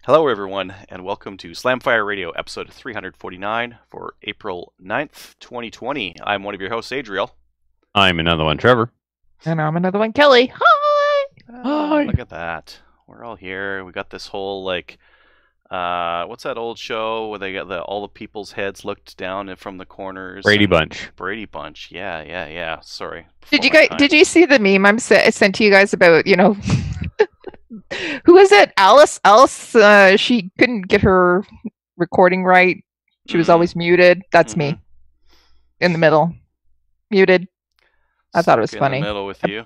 Hello, everyone, and welcome to Slamfire Radio, episode 349 for April 9th, 2020. I'm one of your hosts, Adriel. I'm another one, Trevor. And I'm another one, Kelly. Hi! Hi. Look at that. We're all here. We got this whole, what's that old show where they got all the people's heads looked down from the corners? Brady Bunch. Brady Bunch. Yeah. Sorry. Did you see the meme I sent to you guys about, who is it? Alice, she couldn't get her recording right. She was always muted. That's me. In the middle. Muted. I thought it was funny. In the middle with you.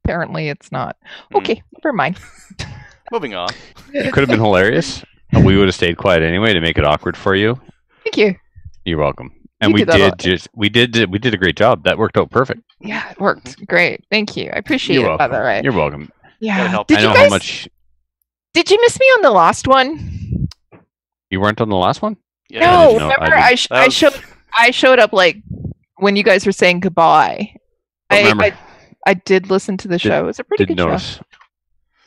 Apparently it's not. Okay, never mind. Moving on. It could have been hilarious. We would have stayed quiet anyway to make it awkward for you. Thank you. You're welcome. And we did a great job. That worked out perfect. Yeah, it worked great. Thank you. I appreciate it, by the way. You're welcome. Yeah. How much. Did you miss me on the last one? You weren't on the last one? Yeah, no, remember I showed up when you guys were saying goodbye. I did listen to the show. It was a pretty good show.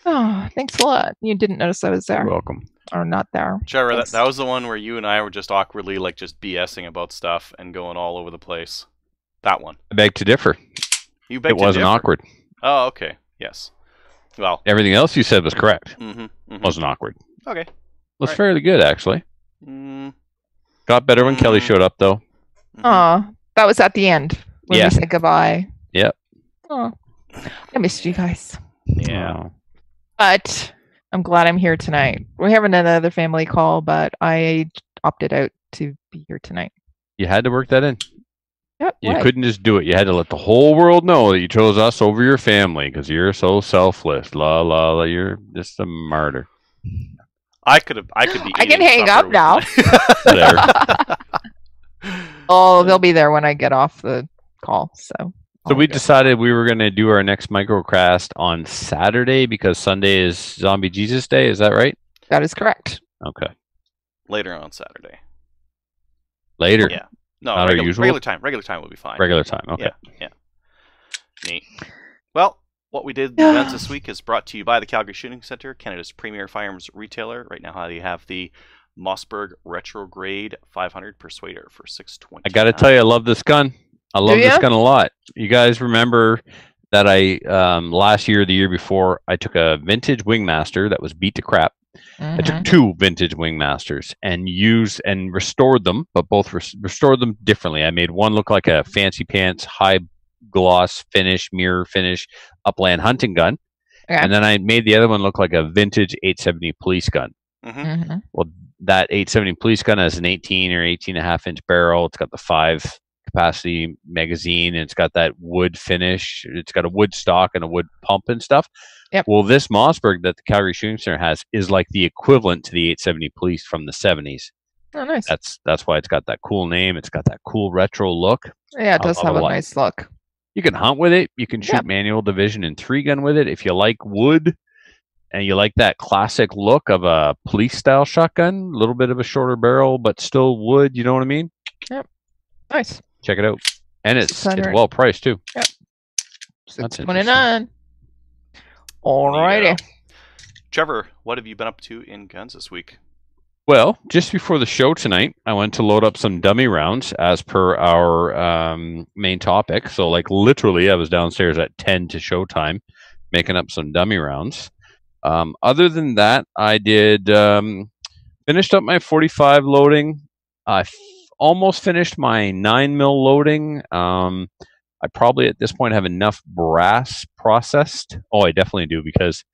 Oh, thanks a lot. You didn't notice I was there. You're welcome. Or not there. Trevor, that was the one where you and I were just awkwardly just BSing about stuff and going all over the place. That one. I beg to differ. You beg to differ. It wasn't awkward. Oh, okay. Yes. Well, everything else you said was correct. Mm-hmm. Wasn't awkward. Okay. Was fairly good, actually. Got better when Kelly showed up, though. Aw, that was at the end when we said goodbye. Yep. Oh, I missed you guys. Yeah. But I'm glad I'm here tonight. We're having another family call, but I opted out to be here tonight. You had to work that in. Yep. You couldn't just do it. You had to let the whole world know that you chose us over your family because you're so selfless. La la la. You're just a martyr. I could be. I can hang up now. There. Oh, they'll be there when I get off the call. So we decided we were going to do our next microcast on Saturday because Sunday is Zombie Jesus Day. Is that right? That is correct. Okay. Later on Saturday. Later. Yeah. No, not regular time. Regular time will be fine. Regular time. Okay. Yeah. Neat. Well, what we did this week is brought to you by the Calgary Shooting Center, Canada's premier firearms retailer. Right now, you have the Mossberg Retrograde 500 Persuader for $620. I got to tell you, I love this gun. I love this gun a lot. You guys remember that I last year, the year before, I took a vintage Wingmaster that was beat to crap. I took two vintage Wingmasters and used and restored them, but both restored them differently. I made one look like a fancy pants, high gloss finish, mirror finish, upland hunting gun. Okay. And then I made the other one look like a vintage 870 police gun. Well, that 870 police gun has an 18 or 18.5 inch barrel. It's got the 5 capacity magazine, and it's got that wood finish. It's got a wood stock and a wood pump and stuff. Yep. Well, this Mossberg that the Calgary Shooting Center has is like the equivalent to the 870 Police from the 70s. Oh, nice. That's why it's got that cool name. It's got that cool retro look. Yeah, it does have a nice look. You can hunt with it. You can shoot manual division and 3-gun with it. If you like wood and you like that classic look of a police-style shotgun, a little bit of a shorter barrel, but still wood, you know what I mean? Yep. Nice. Check it out. And it's well priced, too. Yep. $629. Alrighty. Trevor, what have you been up to in guns this week? Well, just before the show tonight, I went to load up some dummy rounds as per our main topic. So, literally, I was downstairs at 10 to showtime making up some dummy rounds. Other than that, I did finished up my 45 loading. I almost finished my 9mm loading. I probably at this point have enough brass processed. Oh, I definitely do because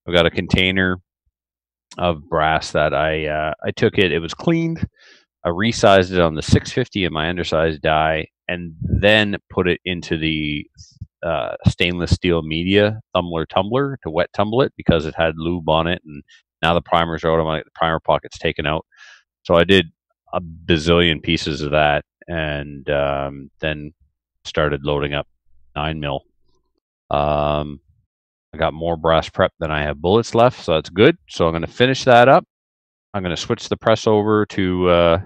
I've got a container of brass that I took it. It was cleaned. I resized it on the 650 of my undersized die, and then put it into the stainless steel media tumbler to wet tumble it because it had lube on it, and now the primers are out. I want the primer pockets taken out. So I did a bazillion pieces of that, and then started loading up 9mm. I got more brass prep than I have bullets left, so that's good. So I'm going to finish that up. I'm going to switch the press over to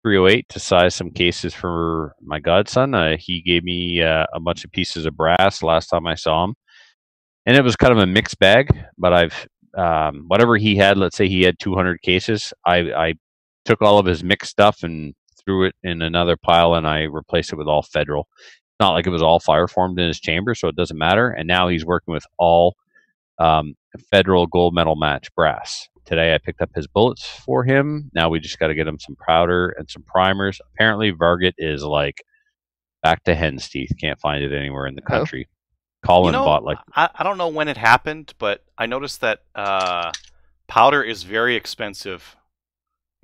308 to size some cases for my godson. He gave me a bunch of pieces of brass last time I saw him, and it was kind of a mixed bag, but I've whatever he had. Let's say he had 200 cases. I took all of his mixed stuff and threw it in another pile, and I replaced it with all Federal. Not like it was all fire formed in his chamber, so it doesn't matter. And now he's working with all Federal gold medal match brass. Today I picked up his bullets for him. Now we just got to get him some powder and some primers. Apparently Varget is like back to hen's teeth. Can't find it anywhere in the country. Colin bought like... I don't know when it happened, but I noticed that powder is very expensive.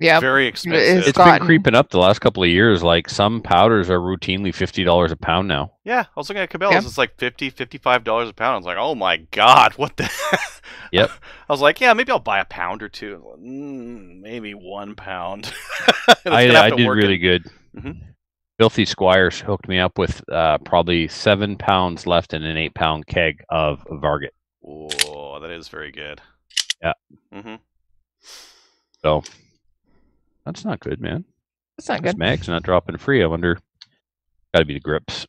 Yeah, very expensive. It's been creeping up the last couple of years. Like some powders are routinely $50 a pound now. Yeah, I was looking at Cabela's. It's like $50, $55 a pound. I was like, oh my god, what the? Yep. I was like, yeah, maybe I'll buy a pound or two. Maybe 1 pound. I did really good. Mm-hmm. Filthy Squires hooked me up with probably 7 pounds left in an 8-pound keg of Varget. Oh, that is very good. Yeah. Mm-hmm. So. That's not good, man. That's not good. Mag's not dropping free. I wonder. Got to be the grips.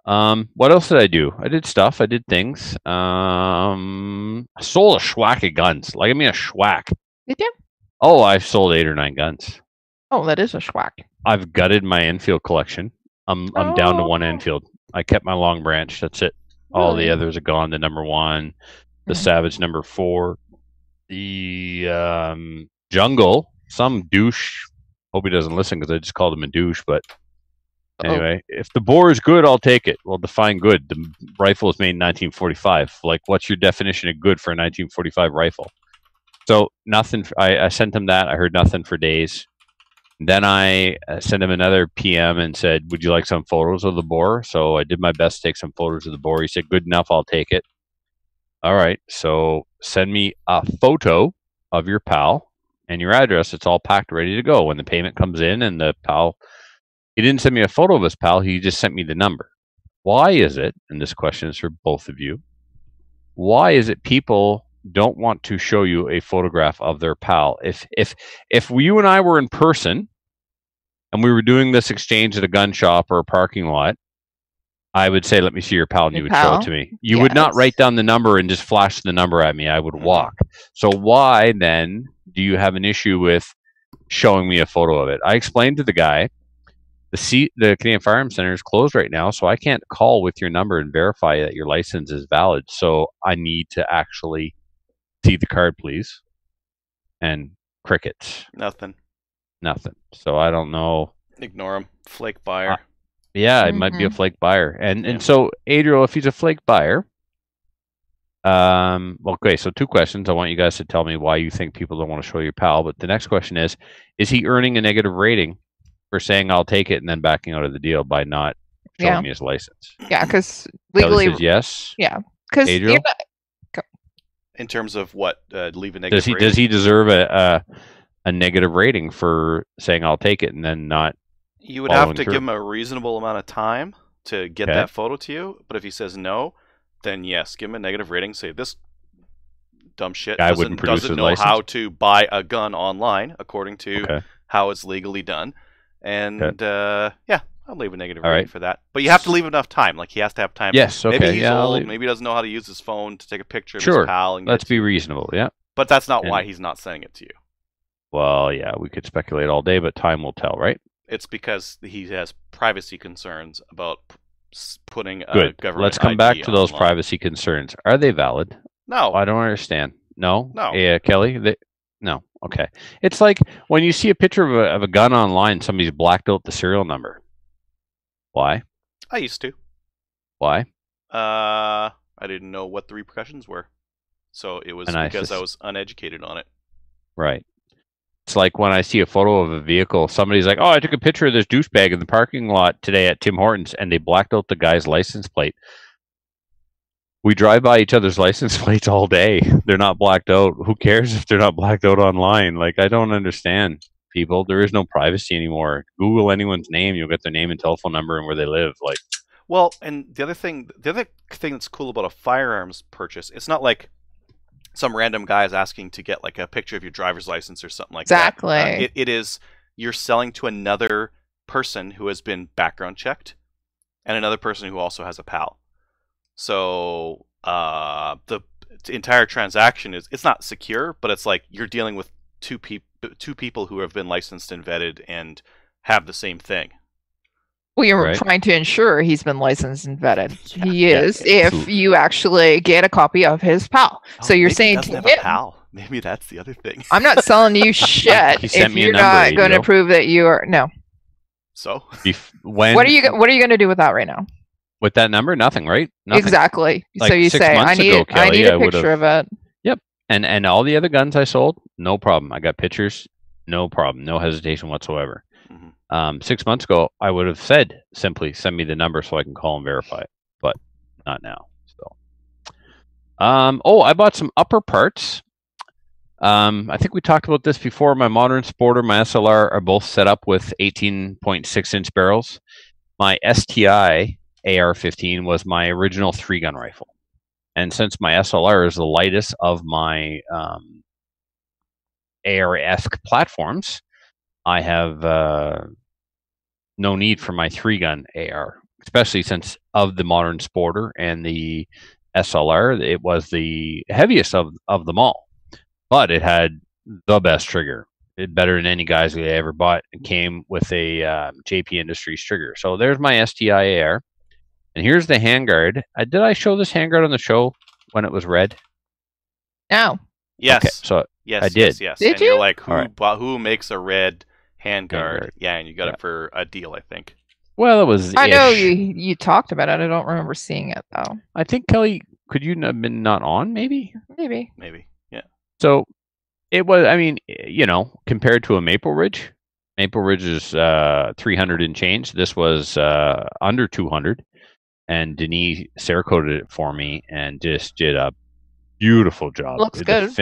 What else did I do? I did stuff. I did things. I sold a schwack of guns. Like, I mean, a schwack. Did you? Oh, I've sold 8 or 9 guns. Oh, that is a schwack. I've gutted my Enfield collection. I'm down to 1 Enfield. I kept my Long Branch. That's it. Really? All the others are gone. The number 1, the Savage number 4, the Jungle. Some douche. Hope he doesn't listen because I just called him a douche. But anyway, if the bore is good, I'll take it. Well, define good. The rifle was made in 1945. Like, what's your definition of good for a 1945 rifle? So nothing. I sent him that. I heard nothing for days. Then I sent him another PM and said, "Would you like some photos of the bore?" So I did my best to take some photos of the bore. He said, "Good enough. I'll take it." All right. So send me a photo of your PAL and your address. It's all packed, ready to go. When the payment comes in and the PAL, he didn't send me a photo of his PAL. He just sent me the number. Why is it, and this question is for both of you, why is it people don't want to show you a photograph of their PAL? If you and I were in person and we were doing this exchange at a gun shop or a parking lot, I would say, "Let me see your PAL," and you would show it to me. You would not write down the number and just flash the number at me. I would walk. So why then do you have an issue with showing me a photo of it? I explained to the guy, the Canadian Firearms Center is closed right now, so I can't call with your number and verify that your license is valid. So I need to actually see the card, please. And crickets. Nothing. So I don't know. Ignore him. Flake buyer. Yeah, it might be a flake buyer. And so, Adriel, if he's a flake buyer, okay, so 2 questions. I want you guys to tell me why you think people don't want to show your PAL. But the next question is he earning a negative rating for saying "I'll take it" and then backing out of the deal by not showing me his license? Yeah, because legally, says yes. Yeah, because in terms of what, leave a negative rating? Does he deserve a negative rating for saying "I'll take it" and then not? You would have to give him a reasonable amount of time to get that photo to you. But if he says no, then yes, give him a negative rating. Say this dumb shit doesn't know how to buy a gun online according to how it's legally done. And I'll leave a negative rating for that. But you have to leave enough time. Like, he has to have time. Yes, okay. Maybe he's old. Maybe he doesn't know how to use his phone to take a picture of his PAL. And let's be reasonable, yeah. But that's not why he's not sending it to you. Well, yeah, we could speculate all day, but time will tell, right? It's because he has privacy concerns about putting a government Let's come back to those privacy concerns. Are they valid? No. I don't understand. No? No. Yeah, Kelly? No. Okay. It's like when you see a picture of a gun online, somebody's blacked out the serial number. Why? I used to. Why? I didn't know what the repercussions were. So it was because I was uneducated on it. Right. It's like when I see a photo of a vehicle, somebody's like, "Oh, I took a picture of this douchebag in the parking lot today at Tim Hortons," and they blacked out the guy's license plate. We drive by each other's license plates all day. They're not blacked out. Who cares if they're not blacked out online? Like, I don't understand, people. There is no privacy anymore. Google anyone's name, you'll get their name and telephone number and where they live. Like, well, and the other thing that's cool about a firearms purchase, it's not like some random guy is asking to get like a picture of your driver's license or something like that. Exactly. It is, you're selling to another person who has been background checked and another person who also has a PAL. So entire transaction it's not secure, but it's like you're dealing with two people who have been licensed and vetted and have the same thing. Well, you're trying to ensure he's been licensed and vetted. Yeah, he is, if you actually get a copy of his PAL. So you're saying he doesn't have a PAL. Maybe that's the other thing. I'm not selling you shit if you're not going to prove that you are. No. So what are you going to do with that right now? With that number, nothing, right? Nothing. Exactly. Like so you say, I need a picture of it. Yep. And all the other guns I sold, no problem. I got pictures, no problem, no hesitation whatsoever. 6 months ago, I would have said simply send me the number so I can call and verify it, but not now. So, I bought some upper parts. I think we talked about this before. My Modern Sporter, my SLR are both set up with 18.6-inch barrels. My STI AR-15 was my original 3-gun rifle, and since my SLR is the lightest of my AR-esque platforms, I have no need for my 3-gun AR, especially since of the Modern Sporter and the SLR, it was the heaviest of them all, but it had the best trigger. Better than any guys we ever bought. It came with a JP Industries trigger. So there's my STI AR. And here's the handguard. Did I show this handguard on the show when it was red? No. Yes. Okay, so yes, I did. Yes. Did and you? You're like, who makes a red handguard? Yeah, and you got it for a deal, I think. Well, it was. I know you talked about it. I don't remember seeing it though. I think Kelly, could you have been not on? Maybe. Yeah. So it was. I mean, compared to a Maple Ridge is 300 and change. This was under 200. And Denis Cerakoted it for me and just did a beautiful job. Looks good.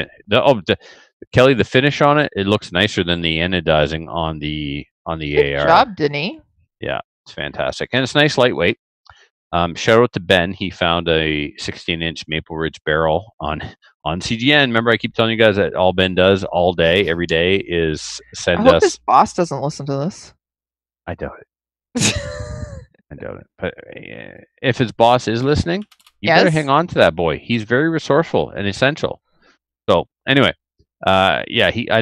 Kelly, the finish on it looks nicer than the anodizing on the AR. Good job, Denis. Yeah, it's fantastic. And it's nice lightweight. Shout out to Ben. He found a 16-inch Maple Ridge barrel on CGN. Remember, I keep telling you guys that all Ben does all day, every day, is send us. I hope his boss doesn't listen to this. I doubt it. I doubt it. But if his boss is listening, you better hang on to that boy. He's very resourceful and essential. So anyway, I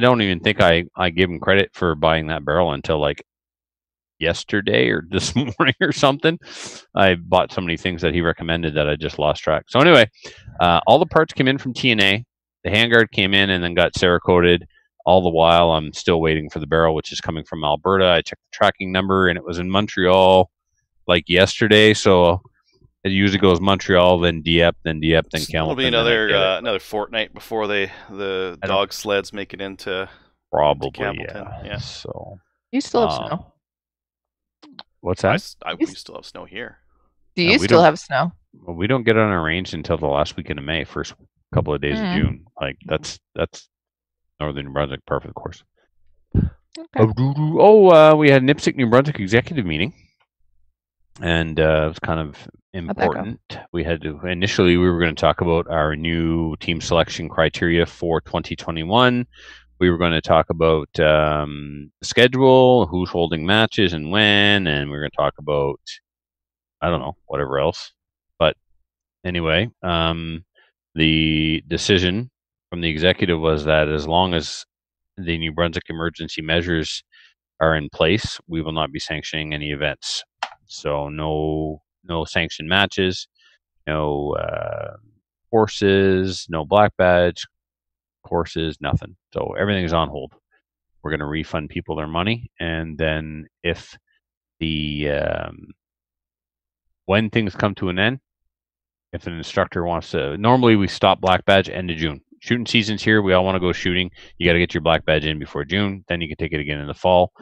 don't even think I give him credit for buying that barrel until like yesterday or this morning or something. I bought so many things that he recommended that I just lost track. So anyway, all the parts came in from TNA. The handguard came in and then got Cerakoted. All the while, I'm still waiting for the barrel, which is coming from Alberta. I checked the tracking number, and it was in Montreal like yesterday. So it usually goes Montreal, then Dieppe, then Kamloops. It'll be another fortnight before the dog sleds make it into probably. Yeah. So you still have snow. What's that? We still have snow here. Do you still have snow? Well, we don't get on our range until the last weekend of May, first couple of days of June. Like that's Northern New Brunswick, part of the course. Okay. We had Nipsic, New Brunswick executive meeting. And it was kind of important. We were going to talk about our new team selection criteria for 2021. We were going to talk about the schedule, who's holding matches and when, and we were going to talk about, I don't know, whatever else. But anyway, the decision from the executive was that as long as the New Brunswick emergency measures are in place, we will not be sanctioning any events. So no sanctioned matches, no courses, no black badge courses, nothing. So everything's on hold. We're going to refund people their money, and then if when things come to an end, if an instructor wants to, normally we stop black badge end of June. Shooting season's here. We all want to go shooting. You got to get your black badge in before June. Then you can take it again in the fall.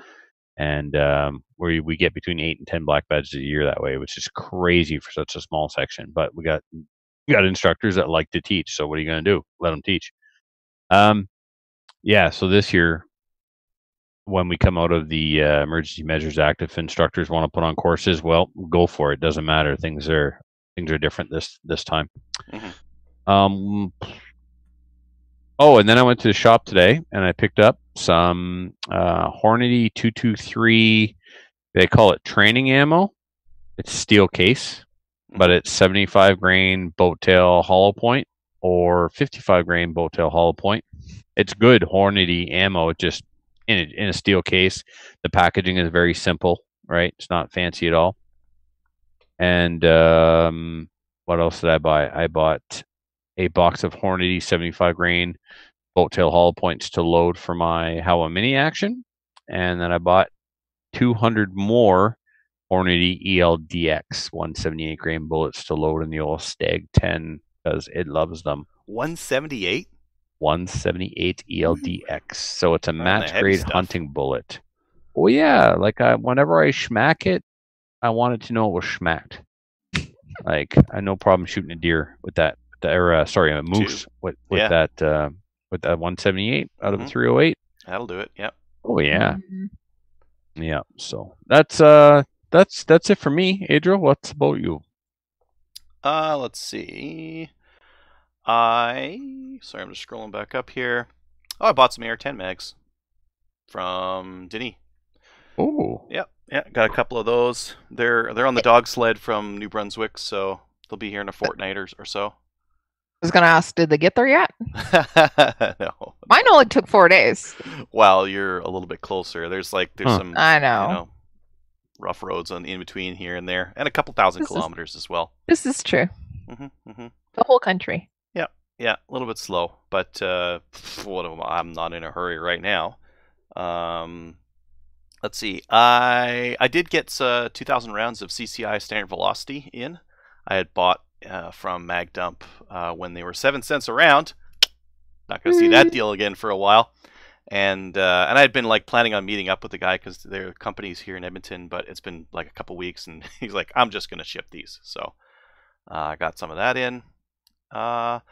And we get between 8 and 10 black badges a year that way, which is crazy for such a small section. But we got instructors that like to teach. So what are you going to do? Let them teach. So this year, when we come out of the Emergency Measures Act, if instructors want to put on courses, well, go for it. Doesn't matter. Things are different this time. Mm-hmm. And then I went to the shop today and I picked up some Hornady 223. They call it training ammo. It's steel case, but it's 75 grain boat tail hollow point or 55 grain bow tail hollow point. It's good Hornady ammo, just in a steel case. The packaging is very simple, right? It's not fancy at all. And what else did I buy? I bought a box of Hornady 75 grain bow tail hollow points to load for my Howa Mini action. And then I bought 200 more Hornady ELDX 178 grain bullets to load in the old Stag 10 because it loves them. 178? 178 ELDX. So it's a match grade hunting bullet. Oh yeah, like whenever I schmack it, I wanted to know it was schmacked. Like I had no problem shooting a deer with that. A moose with that 178 out of a 308. That'll do it. Yep. Oh yeah. Yeah. So that's it for me. Adriel, what's about you? Let's see. I'm just scrolling back up here. Oh, I bought some AR-10 mags from Denny. Oh. Yep. Yeah, got a couple of those. They're on the dog sled from New Brunswick, so they'll be here in a fortnight or so. I was gonna ask, did they get there yet? No. Mine only took 4 days. Well, you're a little bit closer. There's some I know. Rough roads in between here and there, and a couple thousand kilometers as well. This is true. The whole country. Yeah, a little bit slow, but I'm not in a hurry right now. Let's see. I did get 2,000 rounds of CCI standard velocity in. I had bought from Mag Dump when they were 7 cents a round. Not going to see that deal again for a while. And I had been planning on meeting up with the guy because their company's here in Edmonton, but it's been a couple weeks, and he's like, I'm just going to ship these. So I got some of that in. And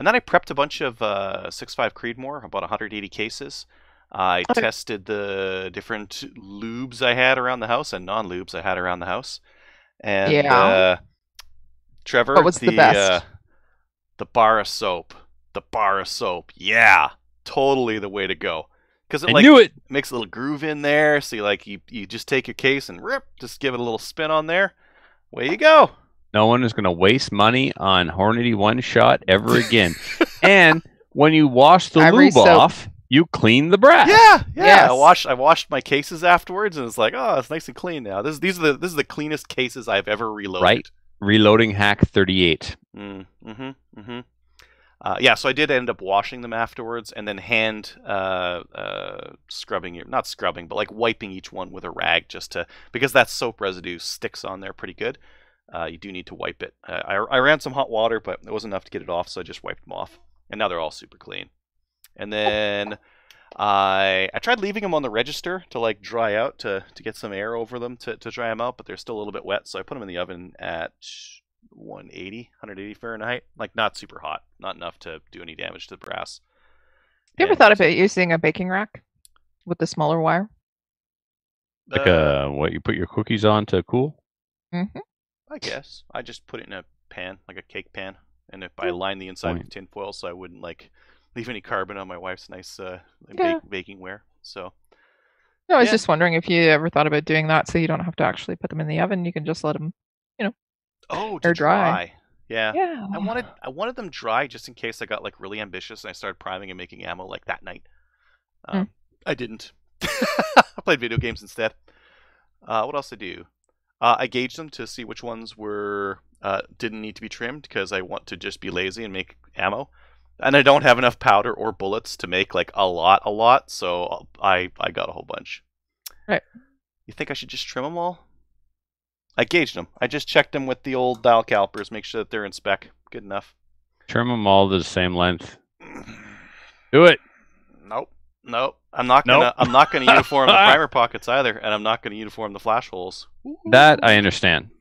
then I prepped a bunch of 6.5 Creedmoor, about 180 cases. I tested the different lubes I had around the house and non-lubes I had around the house. And Trevor, what was the best? The bar of soap. The bar of soap. Yeah, totally the way to go. Because it makes a little groove in there. So you just take your case and just give it a little spin on there. Away you go. No one is going to waste money on Hornady One Shot ever again. And when you wash the lube off, you clean the brass. Yeah. Yes. I washed my cases afterwards, and it's it's nice and clean now. This is the cleanest cases I've ever reloaded. Right. Reloading hack 38. Yeah, so I did end up washing them afterwards, and then hand scrubbing, not scrubbing, but wiping each one with a rag because that soap residue sticks on there pretty good. You do need to wipe it. I ran some hot water, but it wasn't enough to get it off, so I just wiped them off. And now they're all super clean. And then I tried leaving them on the register to dry out, to get some air over them to dry them out, but they're still a little bit wet, so I put them in the oven at 180 Fahrenheit. Not super hot, not enough to do any damage to the brass. You ever thought about using a baking rack with the smaller wire? What you put your cookies on to cool? Mm-hmm. I guess. I just put it in a pan, like a cake pan, and if I line the inside with tin foil so I wouldn't leave any carbon on my wife's nice baking ware. So I was just wondering if you ever thought about doing that so you don't have to actually put them in the oven. You can just let them, air dry. Yeah. I wanted them dry just in case I got really ambitious and I started priming and making ammo that night. I didn't. I played video games instead. What else did I do? I gauged them to see which ones didn't need to be trimmed because I want to just be lazy and make ammo. And I don't have enough powder or bullets to make a lot, so I got a whole bunch. Right. You think I should just trim them all? I gauged them. I just checked them with the old dial calipers, make sure that they're in spec. Good enough. Trim them all to the same length. Do it. Nope. I'm not gonna uniform the primer pockets either, and I'm not gonna uniform the flash holes. That I understand.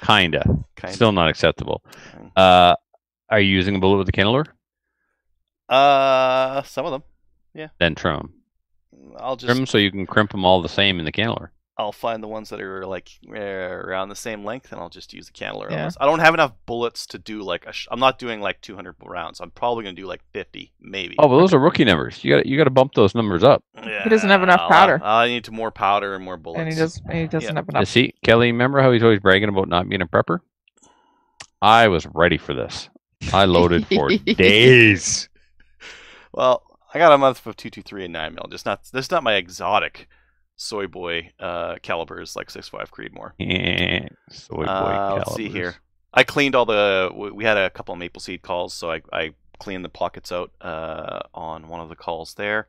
Kinda. Still not acceptable. Are you using a bullet with a kindler? Some of them. Yeah. Then trim them. I'll just trim them so you can crimp them all the same in the kindler. I'll find the ones that are around the same length, and I'll just use the kindler. Yeah. I don't have enough bullets to do I'm not doing 200 rounds. I'm probably gonna do 50, maybe. Oh, but those are rookie numbers. You got to bump those numbers up. Yeah, he doesn't have enough powder. I need more powder and more bullets. And he doesn't have enough. See, Kelly, remember how he's always bragging about not being a prepper? I was ready for this. I loaded for days. Well, I got a month of 223 and 9mm. That's not my exotic soy boy calibers like 6.5 Creedmoor. Yeah, soy boy calibers. Let's see here. I cleaned all we had a couple of maple seed calls, so I cleaned the pockets out on one of the calls there.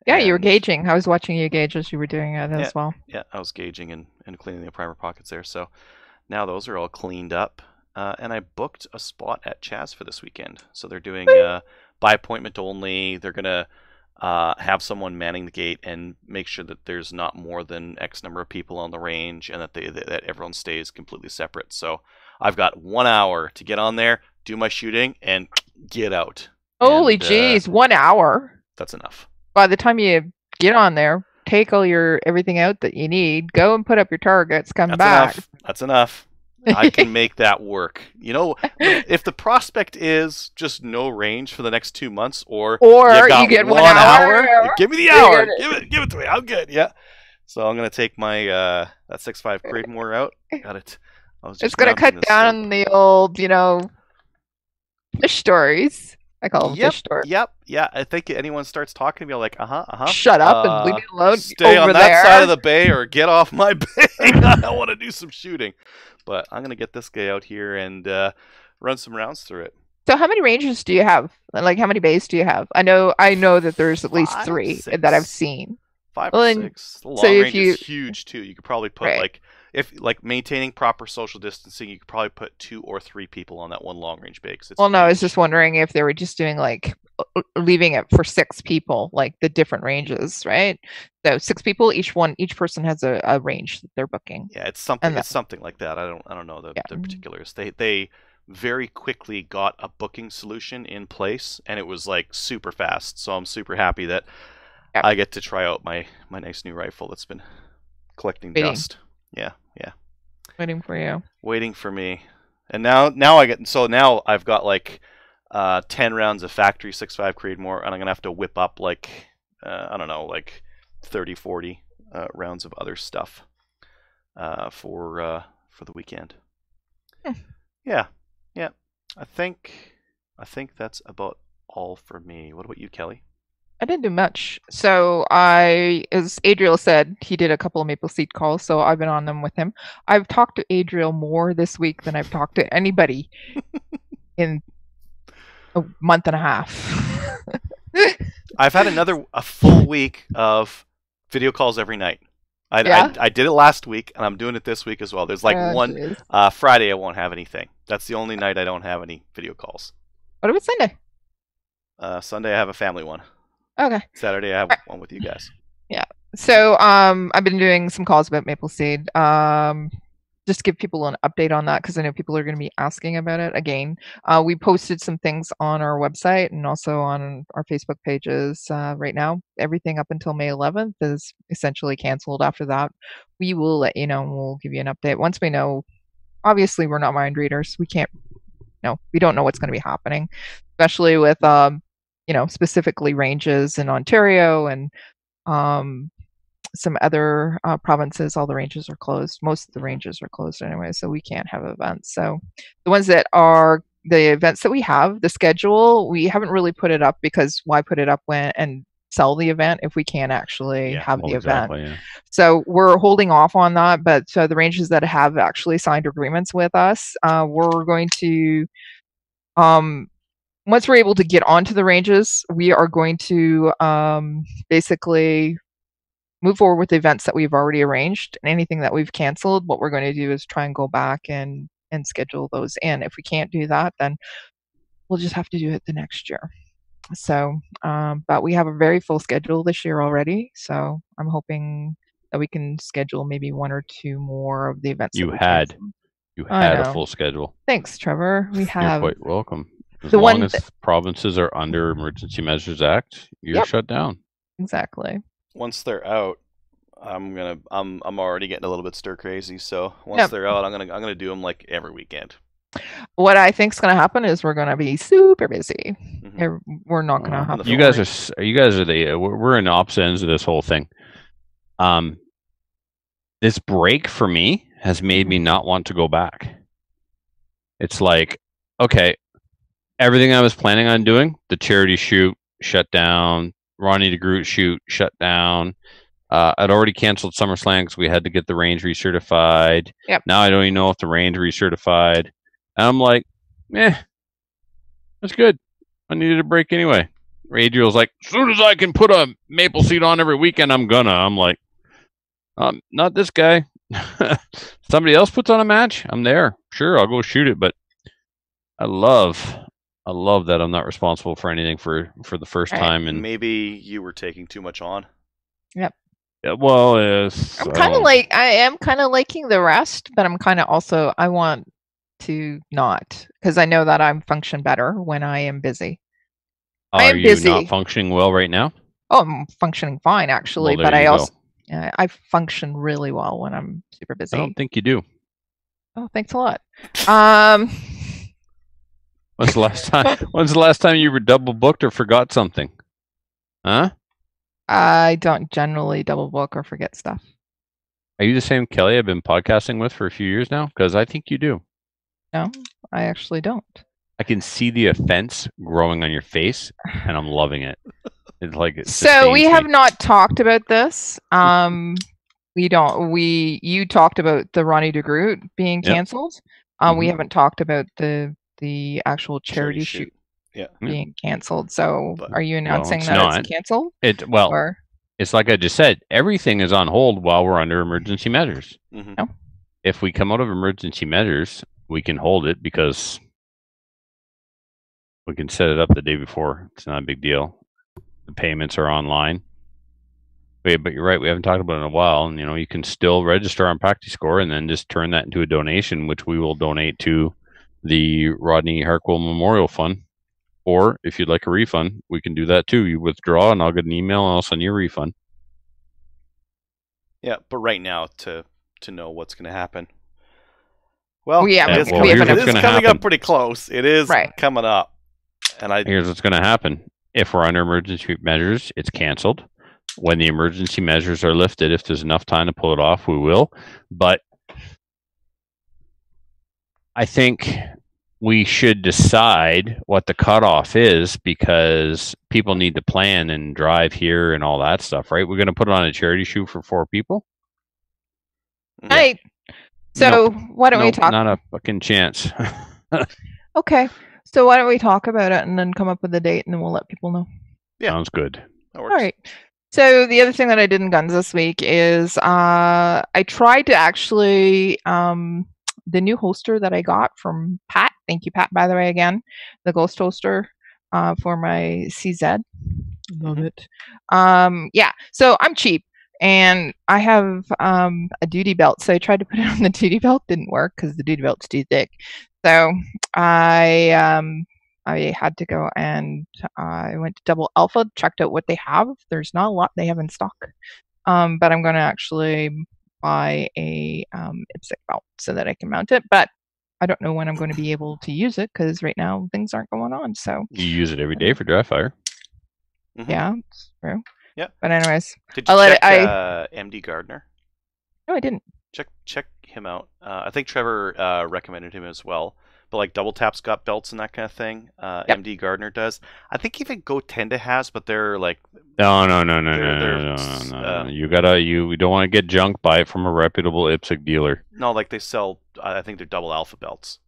Yeah, you were gauging. I was watching you gauge as you were doing it as well. Yeah, I was gauging and cleaning the primer pockets there. So now those are all cleaned up. And I booked a spot at Chaz for this weekend. So they're doing by appointment only. They're going to have someone manning the gate and make sure that there's not more than X number of people on the range and that everyone stays completely separate. So I've got 1 hour to get on there, do my shooting, and get out. Holy jeez, 1 hour. That's enough. By the time you get on there, take all everything out that you need, go and put up your targets, come back. That's enough. I can make that work. You know, if the prospect is just no range for the next 2 months, or you get 1 hour, give me the hour. Give it to me. I'm good. Yeah. So I'm gonna take my that 6.5 Creedmoor out. Got it. It's gonna cut down on the old, fish stories. I call them fish stories. Yep. Yeah. I think anyone starts talking to me, I'm like, shut up and leave me alone. Stay on that side of the bay or get off my bay. I want to do some shooting. But I'm going to get this guy out here and run some rounds through it. So how many ranges do you have? Like, how many bays do you have? I know that there's at least 3 that I've seen. 5 or 6. The long range is huge, too. You could probably put, if maintaining proper social distancing, you could probably put 2 or 3 people on that one long range bay. Well, no, I was just wondering if they were just doing, leaving it for 6 people, like the different ranges, right? So 6 people, each person has a range that they're booking. Yeah, it's something like that. I don't know the particulars. They very quickly got a booking solution in place, and it was super fast. So I'm super happy that I get to try out my nice new rifle that's been collecting dust. Yeah. Waiting for you. Waiting for me. And now I've got 10 rounds of factory 6.5 Creedmoor, and I'm gonna have to whip up 30, 40 rounds of other stuff for the weekend. Yeah. I think that's about all for me. What about you, Kelly? I didn't do much. So as Adriel said, he did a couple of maple seed calls, so I've been on them with him. I've talked to Adriel more this week than I've talked to anybody in a month and a half. I've had a full week of video calls every night. I did it last week, and I'm doing it this week as well. There's one Friday I won't have anything. That's the only night I don't have any video calls. What about Sunday? Sunday I have a family one. Okay. Saturday I have one with you guys. Yeah. So I've been doing some calls about maple seed. Just to give people an update on that, because I know people are going to be asking about it again. We posted some things on our website and also on our Facebook pages. Right now, everything up until May 11th is essentially canceled. After that, we will let you know, and we'll give you an update once we know. Obviously, we're not mind readers. We don't know what's going to be happening, especially with specifically ranges in Ontario and some other provinces. All the ranges are closed. Most of the ranges are closed anyway, so we can't have events. So the ones that are the events that we have, the schedule, we haven't really put it up, because why put it up and sell the event if we can't actually have the event? Yeah. So we're holding off on that, but the ranges that have actually signed agreements with us, we're going to once we're able to get onto the ranges, we are going to basically move forward with the events that we've already arranged. And anything that we've canceled, what we're going to do is try and go back and schedule those in. If we can't do that, then we'll just have to do it the next year. So, but we have a very full schedule this year already. So I'm hoping that we can schedule maybe 1 or 2 more of the events. You had a full schedule. Thanks, Trevor. We have. You're quite welcome. As long as provinces are under Emergency Measures Act, you're shut down. Exactly. Once they're out, I'm already getting a little bit stir crazy. So once they're out, I'm gonna do them every weekend. What I think is gonna happen is we're gonna be super busy. Mm-hmm. We're not gonna have. You guys are we're in opposite ends of this whole thing. This break for me has made me not want to go back. It's like, okay, everything I was planning on doing, the charity shoot shut down, Ronnie DeGroot shoot shut down. I'd already canceled SummerSlam because we had to get the range recertified. Yep. Now I don't even know if the range recertified. And I'm like, that's good. I needed a break anyway. Adriel's like, as soon as I can put a maple seat on every weekend, I'm gonna. I'm like, not this guy. Somebody else puts on a match, I'm there. Sure, I'll go shoot it. But I love that I'm not responsible for anything for the first time. And maybe you were taking too much on. Yep. Yeah, well, I'm kind of like, I am kind of liking the rest, but I'm kind of also, I want to not, because I know that I'm function better when I am busy. I am busy. Not functioning well right now? Oh, I'm functioning fine actually, but I also I function really well when I'm super busy. I don't think you do. Oh, thanks a lot. When's the last time you were double booked or forgot something? Huh? I don't generally double book or forget stuff. Are you the same Kelly I've been podcasting with for a few years now? Because I think you do. No, I actually don't. I can see the offense growing on your face, and I'm loving it. It's like so we have not talked about this. You talked about the Ronnie DeGroot being canceled. We haven't talked about the actual charity shoot being canceled. So are you announcing that it's canceled? It's like I just said, everything is on hold while we're under emergency measures. Mm-hmm. No. If we come out of emergency measures, we can hold it because we can set it up the day before. It's not a big deal. The payments are online. But you're right, we haven't talked about it in a while. And you can still register on PractiScore and then just turn that into a donation, which we will donate to the Rodney Harkwell Memorial Fund. Or if you'd like a refund, we can do that too. You withdraw and I'll get an email and I'll send you a refund. Yeah, but right now to know what's going to happen. Well, it's coming up pretty close. It is coming up. And here's what's going to happen. If we're under emergency measures, it's canceled. When the emergency measures are lifted, if there's enough time to pull it off, we will. But I think we should decide what the cutoff is because people need to plan and drive here and all that stuff, right? We're going to put on a charity shoot for 4 people. Right. So why don't we talk? Not a fucking chance. Okay. So why don't we talk about it and then come up with a date and then we'll let people know. Yeah. Sounds good. That works. All right. So the other thing that I did in Guns this week is I tried to actually the new holster that I got from Pat. Thank you, Pat, by the way, again. The Ghost holster for my CZ. Love it. Yeah, so I'm cheap. And I have a duty belt. So I tried to put it on the duty belt. Didn't work because the duty belt's too thick. So I had to go and I went to Double Alpha, checked out what they have. There's not a lot they have in stock. But I'm going to actually buy a IPSC belt so that I can mount it. But I don't know when I'm going to be able to use it because right now things aren't going on. So you use it every day for dry fire. Mm-hmm. Yeah, it's true. Yeah. But anyways, did you check MD Gardner? No, I didn't. Check him out. I think Trevor recommended him as well. But like Double Tap's got belts and that kind of thing. Yep. MD Gardner does. I think even Gotenda has, but they're like no. You don't want to get junked by it from a reputable IPSC dealer. No, like they sell. I think they're Double Alpha belts.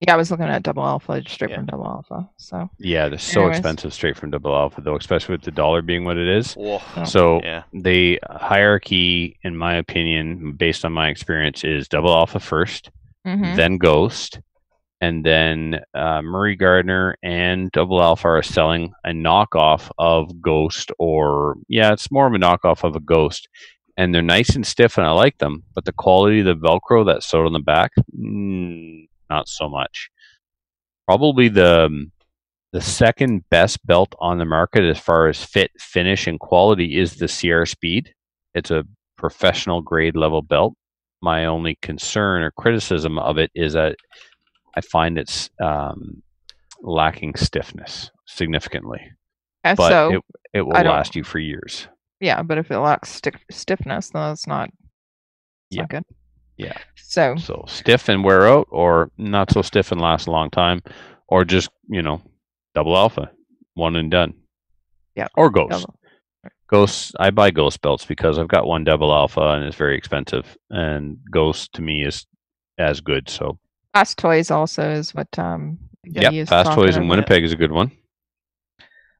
Yeah, I was looking at Double Alpha straight from Double Alpha. So yeah, they're so expensive straight from Double Alpha though, especially with the dollar being what it is. So the hierarchy, in my opinion, based on my experience, is Double Alpha first. Mm-hmm. Then Ghost, and then Murray Gardner and Double Alpha are selling a knockoff of Ghost, or it's more of a knockoff of a Ghost, and they're nice and stiff, and I like them. But the quality of the Velcro that's sewed on the back, not so much. Probably the second best belt on the market as far as fit, finish, and quality is the CR Speed. It's a professional grade level belt. My only concern or criticism of it is that I find it's lacking stiffness significantly. And but so it will last you for years. Yeah, but if it lacks stiffness, then it's not good. Yeah. So stiff and wear out, or not so stiff and last a long time, Or just, double alpha, one and done. Yeah. Or ghost. Ghosts, I buy ghost belts because I've got one double alpha and it's very expensive. And ghost to me is as good. So Fast Toys also is what Fast Toys in Winnipeg is a good one.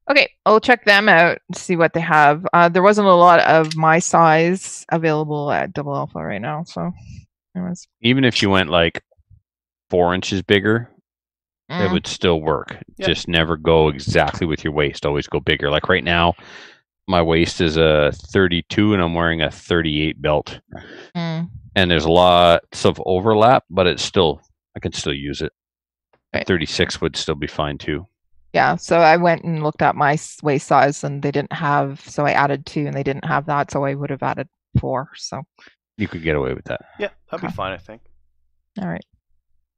Okay, I'll check them out and see what they have. There wasn't a lot of my size available at Double Alpha right now, so anyways. Even if you went like 4 inches bigger, it would still work. Yep. Just never go exactly with your waist. Always go bigger. Like right now, my waist is a 32 and I'm wearing a 38 belt. And there's lots of overlap, but I can still use it. Right. 36 would still be fine too. Yeah, so I went and looked at my waist size and they didn't have, so I added 2 and they didn't have that, so I would have added 4. So you could get away with that. Yeah, that'd be fine, I think. All right.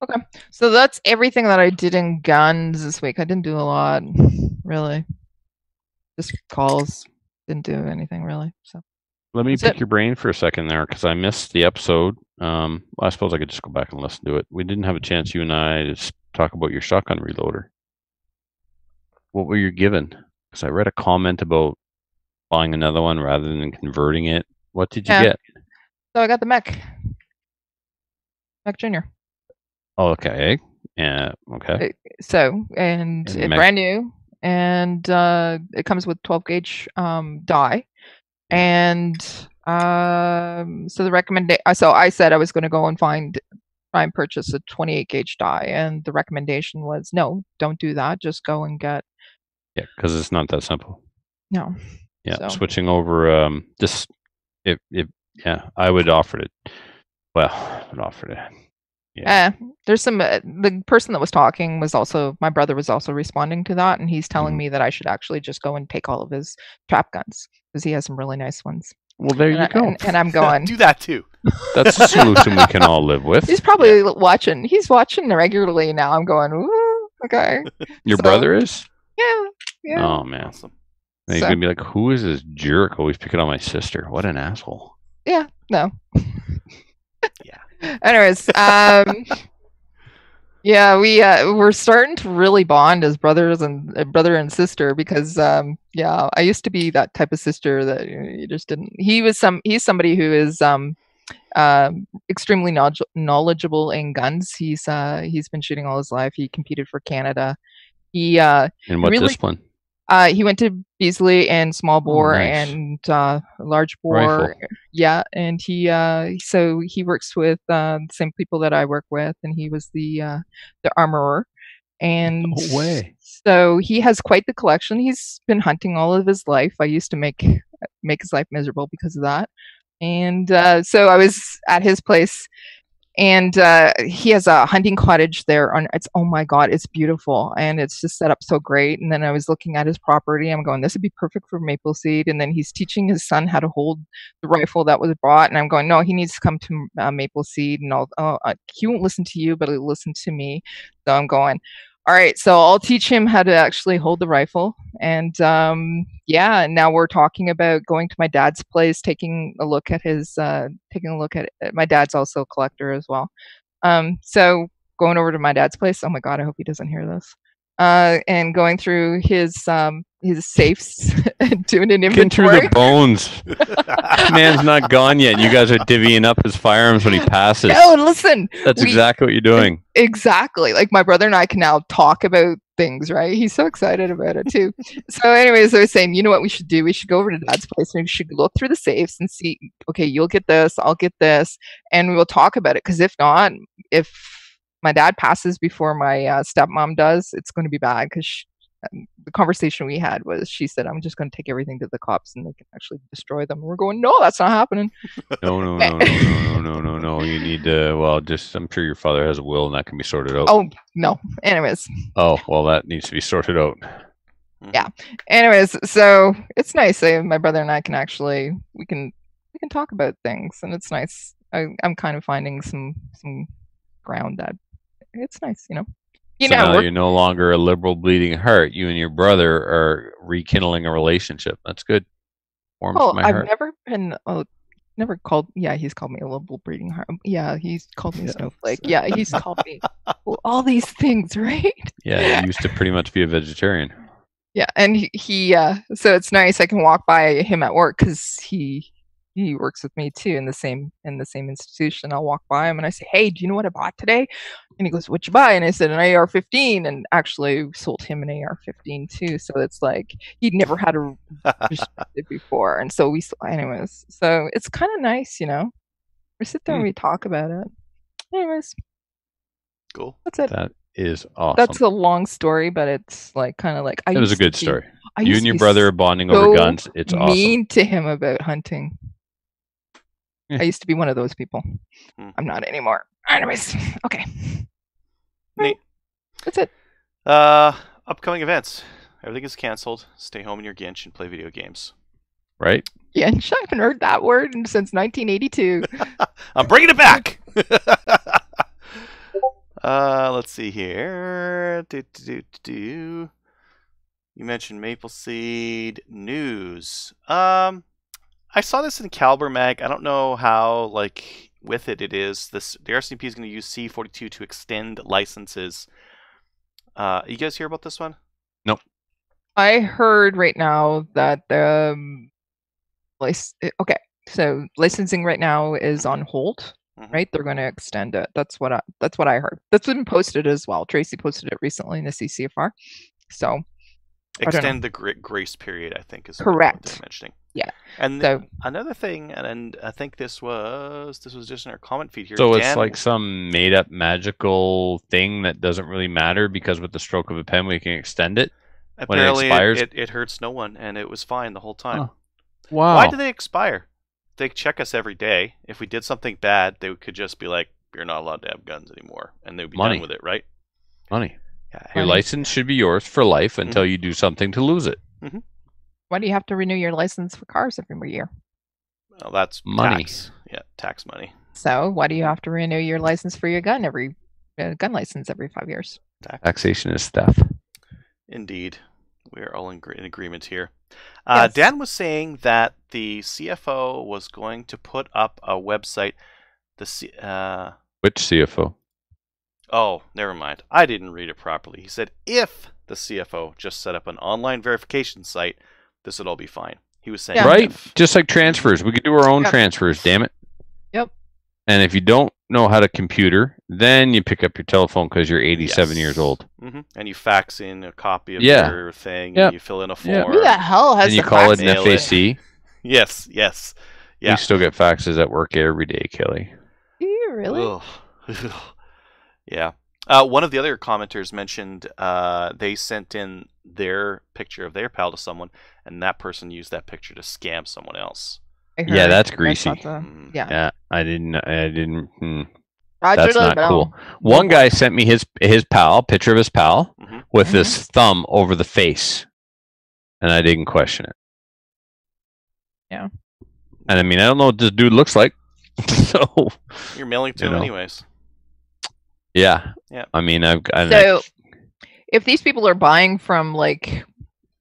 Okay, so that's everything that I did in guns this week. I didn't do a lot, really. Just calls. Didn't do anything really. So let me pick your brain for a second there because I missed the episode. I suppose I could just go back and listen to it. We didn't have a chance, you and I, to talk about your shotgun reloader. What were you given? Because I read a comment about buying another one rather than converting it. What did you get? So I got the Mech Junior. Oh, okay. Yeah. Okay. So and it's brand new, and it comes with 12 gauge die, and so the recommendation. So I said I was going to go and try and purchase a 28 gauge die, and the recommendation was no, don't do that. Just go and get. Yeah, because it's not that simple. No. Yeah, switching over. Just if I would offer it. Well, I would offer it. Yeah. There's some. The person that was talking was also my brother was also responding to that, and he's telling me that I should actually just go and take all of his trap guns because he has some really nice ones. Well, there you go. And I'm going do that too. That's a solution we can all live with. He's probably watching. He's watching regularly now. I'm going. Ooh, okay. Your brother is? Yeah. Yeah. Oh man. Awesome. And he's gonna be like, "Who is this jerk always picking on my sister? What an asshole." Yeah. No. Yeah. Anyways, yeah, we're starting to really bond as brothers and brother and sister because I used to be that type of sister that you just didn't. He's somebody who is extremely knowledgeable in guns. He's been shooting all his life. He competed for Canada. He in what discipline? He went to Beasley and small bore and large bore. Rifle. Yeah, and so he works with the same people that I work with, and he was the armorer. And no way. So he has quite the collection. He's been hunting all of his life. I used to make his life miserable because of that. And so I was at his place. And he has a hunting cottage there. Oh my God, it's beautiful. And it's just set up so great. And then I was looking at his property. I'm going, this would be perfect for Maple Seed. And then he's teaching his son how to hold the rifle that was bought. And I'm going, no, he needs to come to Maple Seed. And he won't listen to you, but he'll listen to me. So I'm going, all right, so I'll teach him how to actually hold the rifle. And now we're talking about going to my dad's place, taking a look at my dad's also a collector as well. So going over to my dad's place. Oh my God, I hope he doesn't hear this. And going through his safes and doing an inventory. Getting through the bones. Man's not gone yet. You guys are divvying up his firearms when he passes. No, listen. That's exactly what you're doing. Exactly. Like my brother and I can now talk about things, right? He's so excited about it too. So anyways, I was saying, you know what we should do? We should go over to Dad's place and we should look through the safes and see, okay, you'll get this, I'll get this, and we will talk about it. Because if not, if my dad passes before my stepmom does, it's going to be bad because the conversation we had was she said, I'm just going to take everything to the cops and they can actually destroy them. And we're going, no, that's not happening. No. You need to, I'm sure your father has a will and that can be sorted out. Oh, no. Anyways. Oh, well, that needs to be sorted out. Yeah. Anyways, so it's nice. My brother and I can actually, we can talk about things and it's nice. I'm kind of finding some ground that it's nice, you know. Now you're no longer a liberal bleeding heart. You and your brother are rekindling a relationship. That's good. Warms my heart. I've never been never called. Yeah, he's called me a little breeding heart. Yeah, he's called me snowflake. Yeah, he's called me all these things, right? Yeah, he used to pretty much be a vegetarian. Yeah, and he so it's nice I can walk by him at work because he works with me too in the same institution. I'll walk by him and I say, "Hey, do you know what I bought today?" And he goes, "What'd you buy?" And I said, "An AR-15," and actually sold him an AR-15 too. So it's like he'd never had a restricted before, and so anyways. So it's kind of nice, you know. We sit there and we talk about it. Anyways, cool. That's it. That is awesome. That's a long story, but it's like kind of like it was a good story. You and your brother are bonding over guns. It's awesome. Mean to him about hunting. I used to be one of those people. I'm not anymore. Anyways, okay. Neat. That's it. Upcoming events. Everything is canceled. Stay home in your Ginch and play video games. Right? Ginch? I haven't heard that word since 1982. I'm bringing it back. Let's see here. You mentioned Maple Seed news. I saw this in Caliber Mag. I don't know how, like, with it is. The RCMP is going to use C42 to extend licenses. You guys hear about this one? Nope. I heard right now that okay, so licensing right now is on hold. Right, they're going to extend it. That's what I heard. That's been posted as well. Tracy posted it recently in the CCFR. So extend the grace period, I think, is correct. What mentioning. Yeah. And so, another thing, and I think this was just in our comment feed here. So it's like some made up magical thing that doesn't really matter because with the stroke of a pen we can extend it. Apparently, when it expires. It hurts no one, and it was fine the whole time. Oh. Wow. Why do they expire? They check us every day. If we did something bad, they could just be like, "You're not allowed to have guns anymore," and they'd be done with it, right? Money. Yeah, your license should be yours for life until you do something to lose it. Why do you have to renew your license for cars every year? Well, that's money. Tax. Yeah, tax money. So why do you have to renew your license for your gun gun license every 5 years? Taxation is theft. Indeed. We are all in agreement here. Yes. Dan was saying that the CFO was going to put up a website. Which CFO? Oh, never mind. I didn't read it properly. He said if the CFO just set up an online verification site, this would all be fine. He was saying right, just like transfers. We could do our own transfers. Damn it. Yep. And if you don't know how to computer, then you pick up your telephone because you're 87 years old. And you fax in a copy of your thing, and you fill in a form. Who the hell has and you call it an FAC? Yes. Yeah. We still get faxes at work every day, Kelly. Do you really? Yeah. One of the other commenters mentioned they sent in their picture of their pal to someone, and that person used that picture to scam someone else. Yeah, that's greasy. Yeah, I didn't. That's not cool. One guy sent me his picture of his pal with this thumb over the face, and I didn't question it. Yeah. And I mean, I don't know what this dude looks like, so you're mailing to him anyways. Yeah. I mean, so if these people are buying from like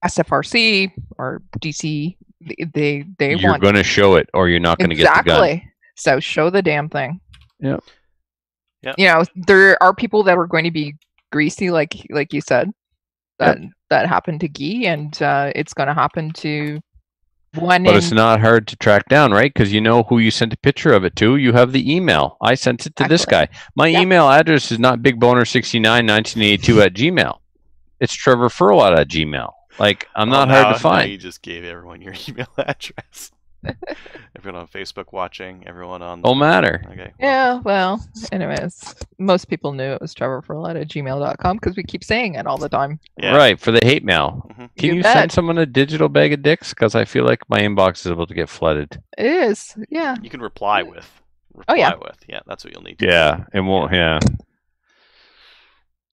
SFRC or DC, you're going to show it, or you're not going to get the gun. Exactly. So show the damn thing. Yeah. Yeah. You know, there are people that are going to be greasy, like you said. That happened to Guy, and it's going to happen to one. But it's not hard to track down, right? Because you know who you sent a picture of it to. You have the email. I sent it to this guy. My email address is not bigboner691982@gmail. It's Trevor Furlot at Gmail. Like, I'm not hard to find. You just gave everyone your email address. Everyone on Facebook watching, everyone on... Don't matter. Okay. Well, anyways, most people knew it was trevorfurlot@gmail.com because we keep saying it all the time. Yeah. Right, for the hate mail. Can you send someone a digital bag of dicks? Because I feel like my inbox is about to get flooded. It is, yeah. You can reply with. Yeah, that's what you'll need to do. It won't,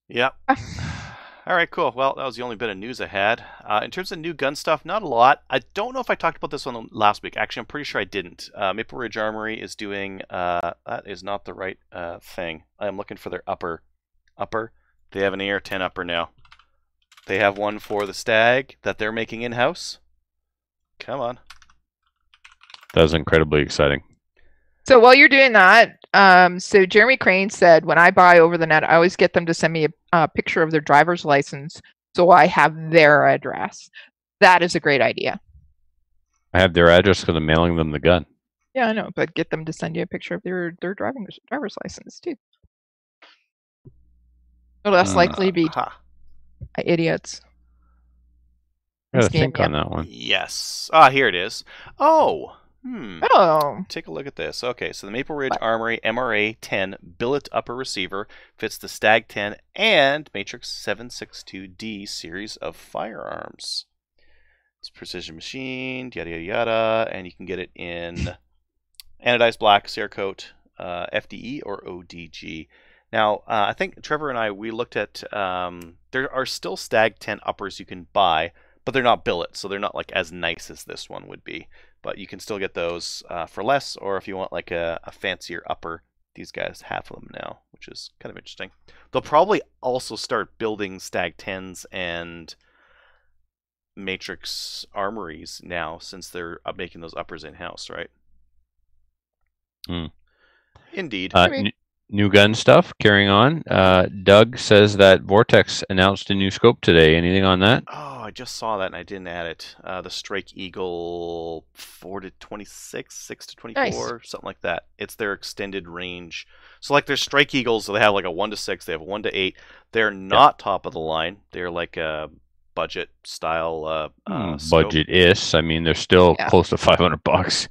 Yep. All right, cool. Well, that was the only bit of news I had. In terms of new gun stuff, not a lot. I don't know if I talked about this one last week. Actually, I'm pretty sure I didn't. Maple Ridge Armory is doing... that is not the right thing. I'm looking for their upper. They have an AR-10 upper now. They have one for the Stag that they're making in-house. Come on. That was incredibly exciting. So while you're doing that, so Jeremy Crane said, when I buy over the net, I always get them to send me a picture of their driver's license so I have their address. That is a great idea. I have their address because I'm mailing them the gun. Yeah, I know, but get them to send you a picture of their driver's license too. So less likely to be idiots. I gotta think on that one. Yes. Here it is. Oh. Take a look at this. Okay, so the Maple Ridge Armory MRA-10 billet upper receiver fits the Stag 10 and Matrix 762D series of firearms. It's precision machined, yada yada yada, and you can get it in anodized black, Cerakote, FDE, or ODG. Now, I think Trevor and we looked at, there are still Stag 10 uppers you can buy, but they're not billet, so they're not like as nice as this one would be. But you can still get those for less, or if you want like a fancier upper, these guys have them now, which is kind of interesting. They'll probably also start building Stag 10s and Matrix armories now, since they're making those uppers in-house, right? Indeed. New gun stuff, carrying on. Doug says that Vortex announced a new scope today. Anything on that? Oh, I just saw that and I didn't add it. The Strike Eagle 4-26, 6-24, nice. Something like that. It's their extended range. So like their Strike Eagles, so they have like a 1-6, they have a 1-8. They're not top of the line. They're like a budget style budget-ish. I mean, they're still close to $500.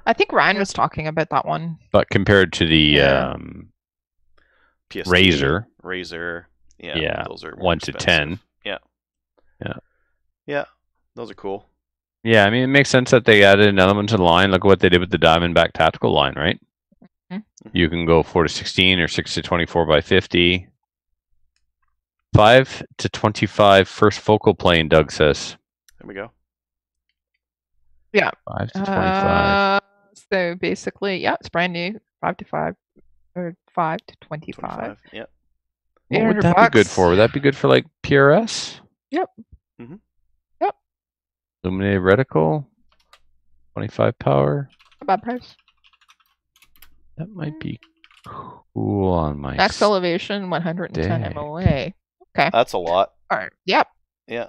I think Ryan was talking about that one. But compared to the PST, Razor, yeah, those are 1 to 10. Yeah, those are cool. Yeah, I mean, it makes sense that they added an element to the line. Look at what they did with the Diamondback tactical line, right? Mm-hmm. You can go 4-16 or 6-24 by 50. 5-25 first focal plane, Doug says. There we go. Yeah. 5-25. So basically, it's brand new. 5-5 or 5-25. Yep. What would that be good for? Would that be good for like PRS? Yep. Mm-hmm. Yep. Illuminated reticle, 25 power. Not bad price. That might be cool on my max elevation 110 MOA. Okay. That's a lot. All right. Yep. Yeah.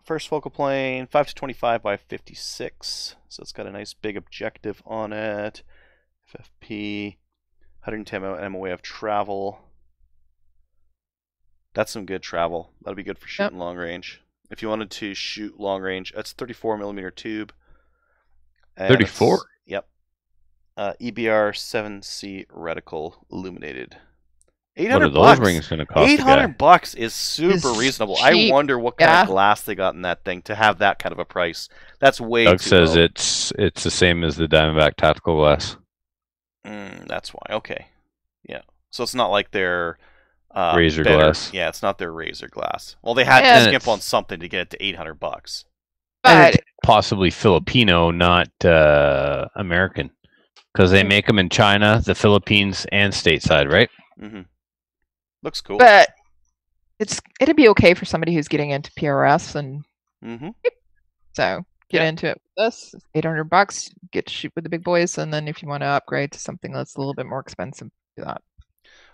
First focal plane, 5-25 by 56. So it's got a nice big objective on it. FFP, 110 MOA of travel. That's some good travel. That'll be good for shooting long range. If you wanted to shoot long range, that's 34mm tube. 34? Yep. EBR 7C reticle illuminated. $800. What are those rings going to cost? $800 is super reasonable. I wonder what kind of glass they got in that thing to have that kind of a price. That's way Doug too says low. it's the same as the Diamondback tactical glass. That's why. Okay. Yeah. So it's not like their Razor glass. Yeah, it's not their Razor glass. Well, they had to skimp on something to get it to $800. But possibly Filipino, not American, because they make them in China, the Philippines, and stateside, right? Mm-hmm. Looks cool. But it'd be okay for somebody who's getting into PRS and so get into it with this. $800, get to shoot with the big boys, and then if you want to upgrade to something that's a little bit more expensive, do that.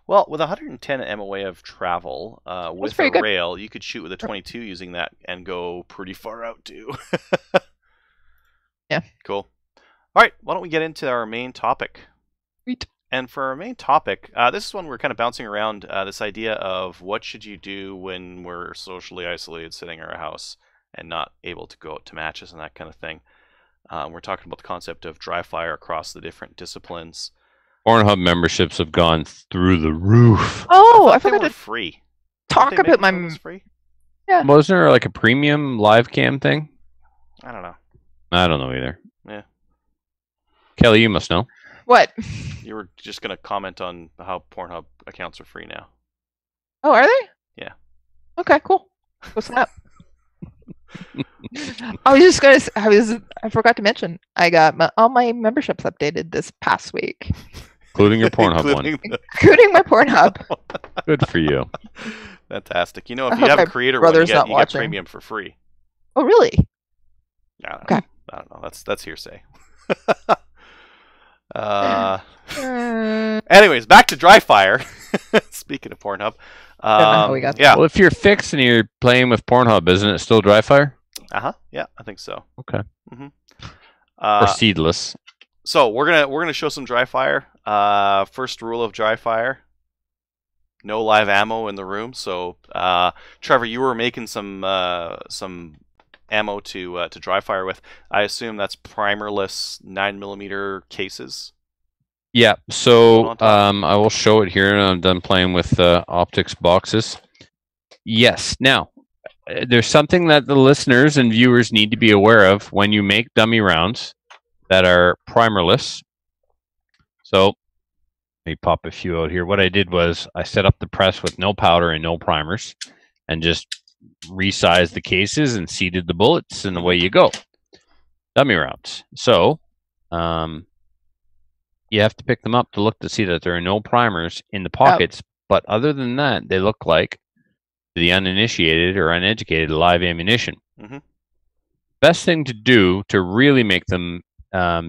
Well, with 110 MOA of travel with a rail, you could shoot with a 22 using that and go pretty far out too. Yeah. Cool. All right, why don't we get into our main topic? Sweet. And for our main topic, this is one we're kind of bouncing around, this idea of what should you do when we're socially isolated sitting in our house and not able to go out to matches and that kind of thing. We're talking about the concept of dry fire across the different disciplines. Pornhub memberships have gone through the roof. Oh, I forgot to free. Talk about my free. Yeah. Wasn't there like a premium live cam thing? I don't know. I don't know either. Yeah. Kelly, you must know. What? You were just going to comment on how Pornhub accounts are free now. Oh, are they? Yeah. Okay, cool. What's that? I was just going to I forgot to mention, I got all my memberships updated this past week. Including your Pornhub one. Including my Pornhub. Good for you. Fantastic. You know, if you have a creator one, you get premium for free. Oh, really? I don't know. That's hearsay. Anyways, back to dry fire. Speaking of Pornhub. Well, if you're fixed and you're playing with Pornhub, isn't it still dry fire? Yeah, I think so. Okay. Or seedless. So we're gonna show some dry fire. First rule of dry fire: no live ammo in the room. So, Trevor, you were making some ammo to dry fire with. I assume that's primerless 9mm cases. Yeah. So I will show it here, and I'm done playing with optics boxes. Yes. Now, there's something that the listeners and viewers need to be aware of when you make dummy rounds that are primerless. So let me pop a few out here. What I did was I set up the press with no powder and no primers and just resized the cases and seated the bullets, and away you go. Dummy rounds. So you have to pick them up to look to see that there are no primers in the pockets. But other than that, they look like the uninitiated or uneducated live ammunition. Best thing to do to really make them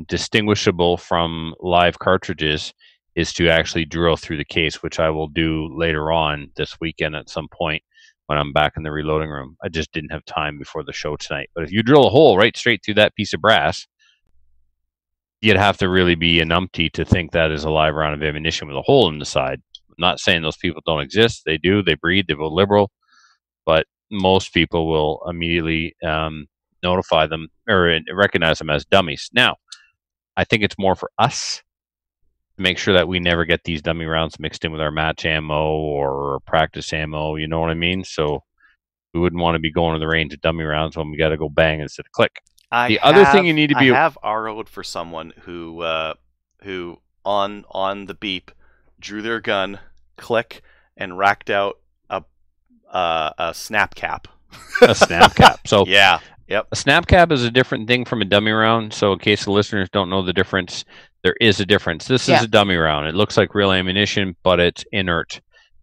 distinguishable from live cartridges is to actually drill through the case, which I will do later on this weekend at some point when I'm back in the reloading room. I just didn't have time before the show tonight. But if you drill a hole right straight through that piece of brass, you'd have to really be a numpty to think that is a live round of ammunition with a hole in the side. I'm not saying those people don't exist. They do. They breed. They vote liberal. But most people will immediately notify them or recognize them as dummies. Now, I think it's more for us to make sure that we never get these dummy rounds mixed in with our match ammo or practice ammo. You know what I mean? So we wouldn't want to be going to the range of dummy rounds when we got to go bang instead of click. Other thing you need to be... I have RO'd for someone who on the beep drew their gun, click, and racked out a snap cap. A snap cap. So yeah, yep. A snap cap is a different thing from a dummy round. So in case the listeners don't know the difference, there is a difference. This is a dummy round. It looks like real ammunition, but it's inert.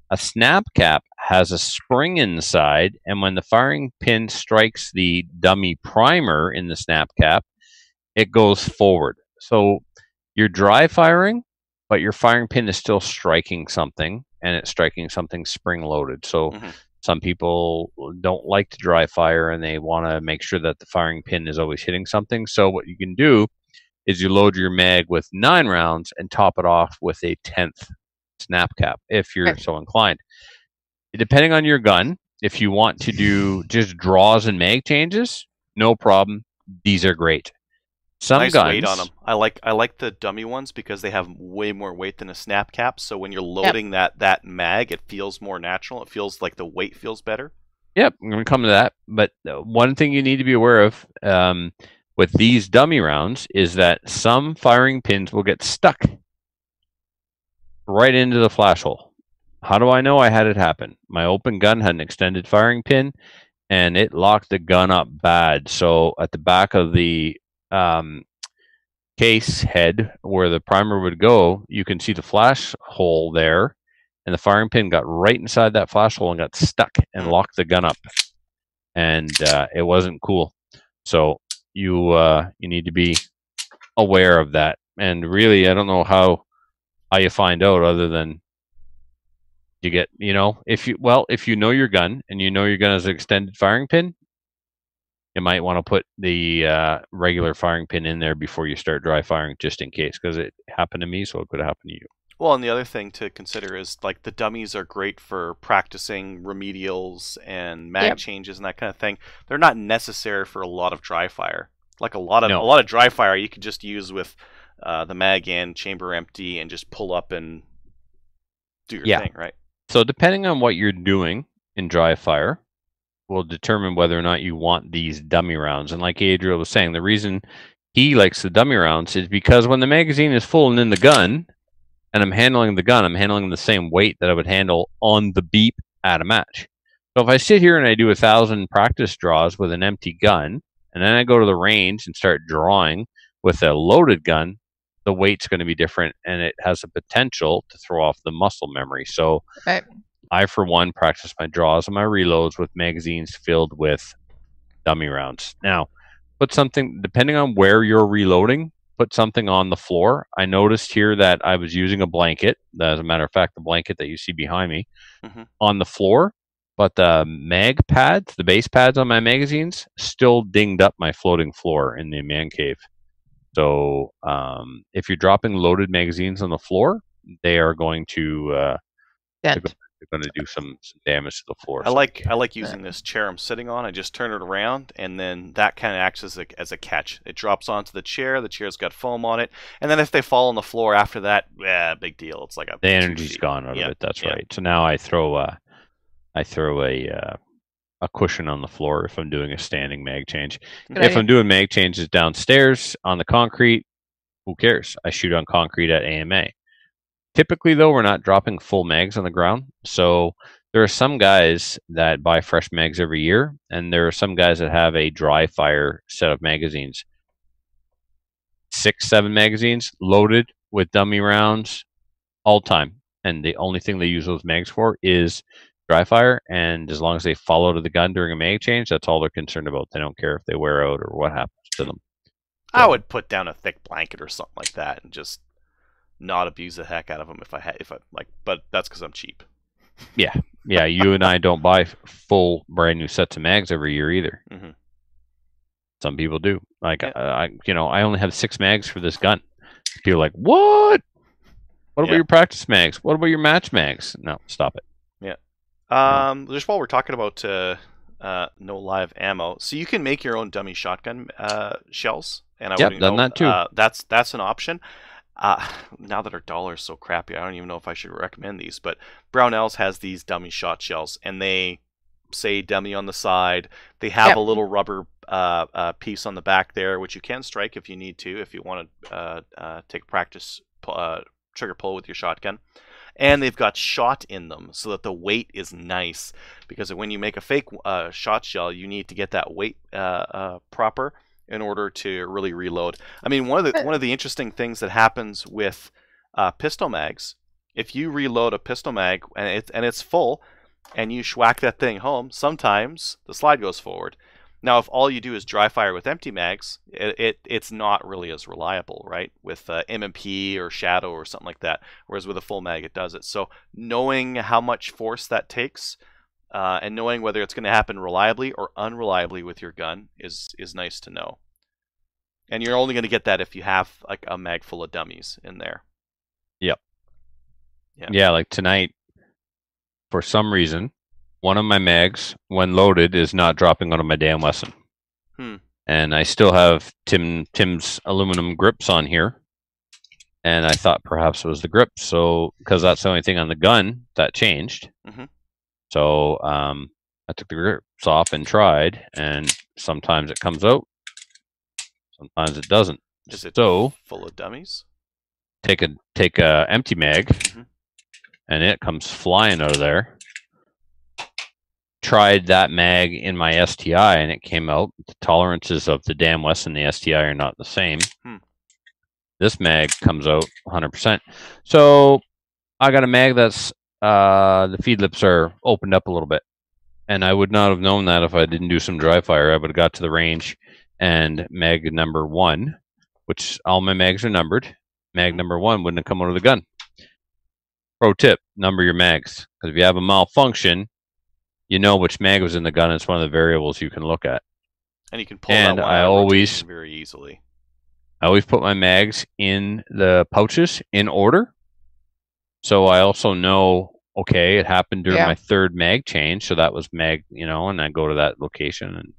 A snap cap has a spring inside, and when the firing pin strikes the dummy primer in the snap cap, it goes forward. So you're dry firing, but your firing pin is still striking something, and it's striking something spring-loaded. So some people don't like to dry fire, and they want to make sure that the firing pin is always hitting something. So what you can do is you load your mag with 9 rounds and top it off with a 10th snap cap if you're so inclined. Depending on your gun, if you want to do just draws and mag changes, no problem. These are great. Some nice guns, weight on them. I like the dummy ones because they have way more weight than a snap cap. So when you're loading that mag, it feels more natural. It feels like the weight feels better. Yep, I'm going to come to that. But one thing you need to be aware of with these dummy rounds is that some firing pins will get stuck right into the flash hole. How do I know? I had it happen. My open gun had an extended firing pin, and it locked the gun up bad. So at the back of the case head where the primer would go, you can see the flash hole there, and the firing pin got right inside that flash hole and got stuck and locked the gun up. And it wasn't cool. So you need to be aware of that. And really, I don't know how you find out other than you get, if you know your gun and you know your gun has an extended firing pin, you might want to put the regular firing pin in there before you start dry firing, just in case, because it happened to me, so it could happen to you. Well, and the other thing to consider is like the dummies are great for practicing remedials and mag changes and that kind of thing. They're not necessary for a lot of dry fire. Like a lot of dry fire you could just use with the mag in, chamber empty, and just pull up and do your thing, right? So depending on what you're doing in dry fire will determine whether or not you want these dummy rounds. And like Adriel was saying, the reason he likes the dummy rounds is because when the magazine is full and in the gun, and I'm handling the gun, I'm handling the same weight that I would handle on the beep at a match. So if I sit here and I do 1,000 practice draws with an empty gun, and then I go to the range and start drawing with a loaded gun, the weight's going to be different, and it has a potential to throw off the muscle memory. So I, for one, practice my draws and my reloads with magazines filled with dummy rounds. Now, put something, depending on where you're reloading, put something on the floor. I noticed here that I was using a blanket. As a matter of fact, the blanket that you see behind me on the floor, but the mag pads, the base pads on my magazines, still dinged up my floating floor in the man cave. So if you're dropping loaded magazines on the floor, they are going to they're going to do some damage to the floor. I like using this chair I'm sitting on. I just turn it around, and then that kind of acts as a catch. It drops onto the chair. The chair's got foam on it, and then if they fall on the floor after that, big deal. It's like the energy's gone out of it. That's right. So now I throw a cushion on the floor if I'm doing a standing mag change. If I'm doing mag changes downstairs on the concrete, who cares? I shoot on concrete at AMA. Typically, though, we're not dropping full mags on the ground. So there are some guys that buy fresh mags every year, and there are some guys that have a dry fire set of magazines. 6, 7 magazines loaded with dummy rounds all time. And the only thing they use those mags for is dry fire. And as long as they fall out of the gun during a mag change, that's all they're concerned about. They don't care if they wear out or what happens to them. So, I would put down a thick blanket or something like that and just not abuse the heck out of them if I like, but that's because I'm cheap. Yeah. You and I don't buy full brand new sets of mags every year either. Some people do. Like I only have 6 mags for this gun. People are like, what? What about your practice mags? What about your match mags? No, stop it. Yeah. Just while we're talking about no live ammo, so you can make your own dummy shotgun shells, and I would done that too. That's an option. Now that our dollar is so crappy, I don't even know if I should recommend these, but Brownells has these dummy shot shells, and they say dummy on the side. They have a little rubber piece on the back there, which you can strike if you need to, if you want to take practice trigger pull with your shotgun. And they've got shot in them so that the weight is nice, because when you make a fake shot shell, you need to get that weight proper in order to really reload. I mean, one of the interesting things that happens with pistol mags, if you reload a pistol mag and it's full, and you schwack that thing home, sometimes the slide goes forward. Now, if all you do is dry fire with empty mags, it's not really as reliable, right? With M&P or Shadow or something like that. Whereas with a full mag, it does it. So knowing how much force that takes, and knowing whether it's going to happen reliably or unreliably with your gun is nice to know. And you're only going to get that if you have like a mag full of dummies in there. Yep. Yeah, like tonight, for some reason, one of my mags, when loaded, is not dropping out of my Dan Wesson. And I still have Tim's aluminum grips on here. And I thought perhaps it was the grips, so because that's the only thing on the gun that changed. So I took the grips off and tried, and sometimes it comes out, sometimes it doesn't. Is it full of dummies? Take a empty mag, and it comes flying out of there. Tried that mag in my STI, and it came out. The tolerances of the Dan Wesson and the STI are not the same. This mag comes out 100%. So I got a mag that's the feed lips are opened up a little bit, and I would not have known that if I didn't do some dry fire. I would have got to the range, and mag number 1, which all my mags are numbered, mag number 1 wouldn't have come out of the gun. Pro tip: number your mags, because if you have a malfunction, you know which mag was in the gun. It's one of the variables you can look at. And you can pull that one out very easily. I always put my mags in the pouches in order. So I also know, okay, it happened during my 3rd mag change. So that was mag, and I go to that location,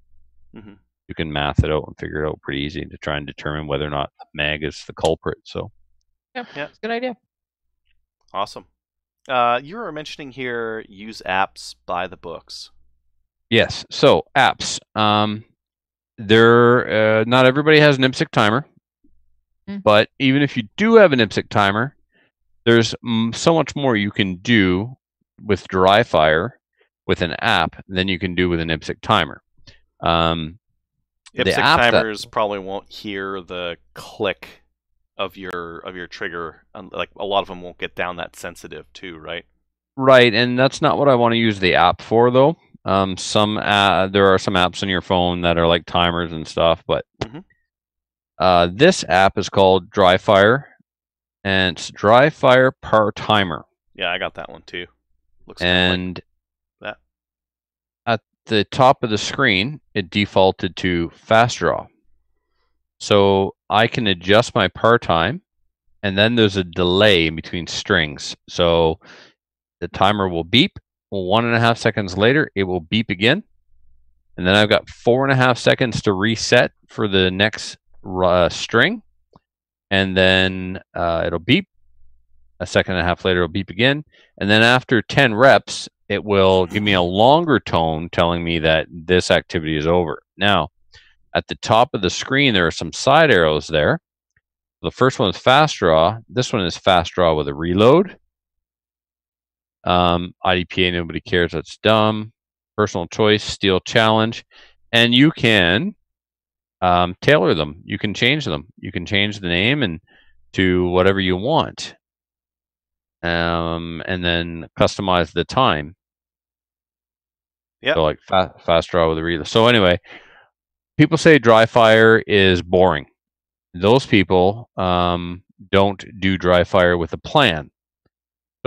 and you can math it out and figure it out pretty easy to try and determine whether or not mag is the culprit. So yeah, it's a good idea. Awesome. You were mentioning here, use apps, buy the books. Yes. So apps. Not everybody has an IPSC timer, but even if you do have an IPSC timer, there's so much more you can do with dry fire with an app than you can do with an IPSC timer. IPSC timers probably won't hear the click of your trigger. Like a lot of them won't get down that sensitive too, right? Right, and that's not what I want to use the app for, though. There are some apps on your phone that are like timers and stuff, but This app is called DryFire, and it's DryFire Par Timer. Yeah, I got that one too. Looks and like that. At the top of the screen, it defaulted to fast draw. So I can adjust my par time, and then there's a delay in between strings. So the timer will beep. 1.5 seconds later, it will beep again. And then I've got 4.5 seconds to reset for the next string. And then it'll beep. 1.5 seconds later, it'll beep again. And then after 10 reps, it will give me a longer tone telling me that this activity is over. Now, at the top of the screen, there are some side arrows there. The first one is fast draw. This one is fast draw with a reload. IDPA, nobody cares. That's dumb. Personal choice, steel challenge. And you can tailor them. You can change them. You can change the name and to whatever you want. And then customize the time. Yeah. So like fast draw with a reload. So anyway, people say DryFire is boring. Those people don't do DryFire with a plan.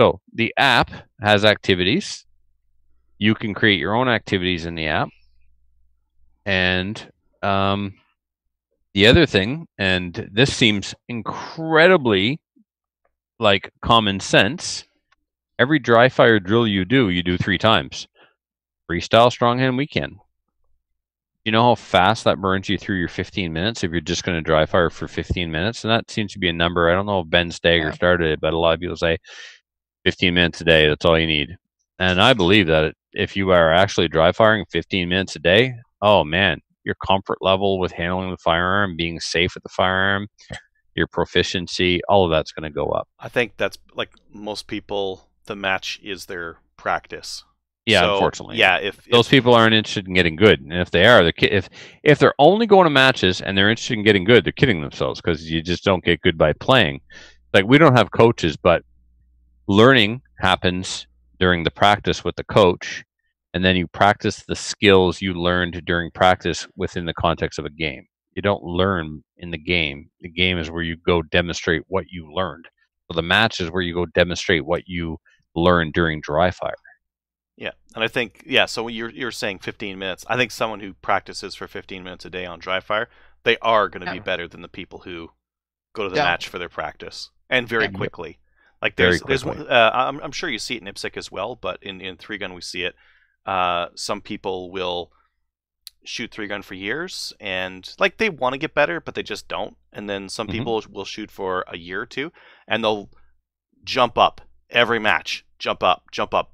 So the app has activities. You can create your own activities in the app. And the other thing, and this seems incredibly like common sense, every DryFire drill you do 3 times. Freestyle, strong hand, weekend. You know how fast that burns you through your 15 minutes if you're just going to DryFire for 15 minutes? And that seems to be a number. I don't know if Ben Stager started it, but a lot of people say 15 minutes a day, that's all you need. And I believe that if you are actually DryFiring 15 minutes a day, oh man, your comfort level with handling the firearm, being safe with the firearm, your proficiency, all of that's going to go up. I think that's like most people, the match is their practice. Yeah, so, unfortunately. Yeah, if those people aren't interested in getting good, and if they are, if they're only going to matches and they're interested in getting good, they're kidding themselves because you just don't get good by playing. Like we don't have coaches, but learning happens during the practice with the coach, and then you practice the skills you learned during practice within the context of a game. You don't learn in the game. The game is where you go demonstrate what you learned. So the match is where you go demonstrate what you learned during DryFire. Yeah, and I think, yeah, so you're saying 15 minutes. I think someone who practices for 15 minutes a day on DryFire, they are going to be better than the people who go to the match for their practice, and very quickly. Like there's I'm sure you see it in IPSC as well, but in 3-gun we see it. Some people will shoot 3-gun for years, and like they want to get better, but they just don't. And then some people will shoot for a year or two, and they'll jump up every match. Jump up,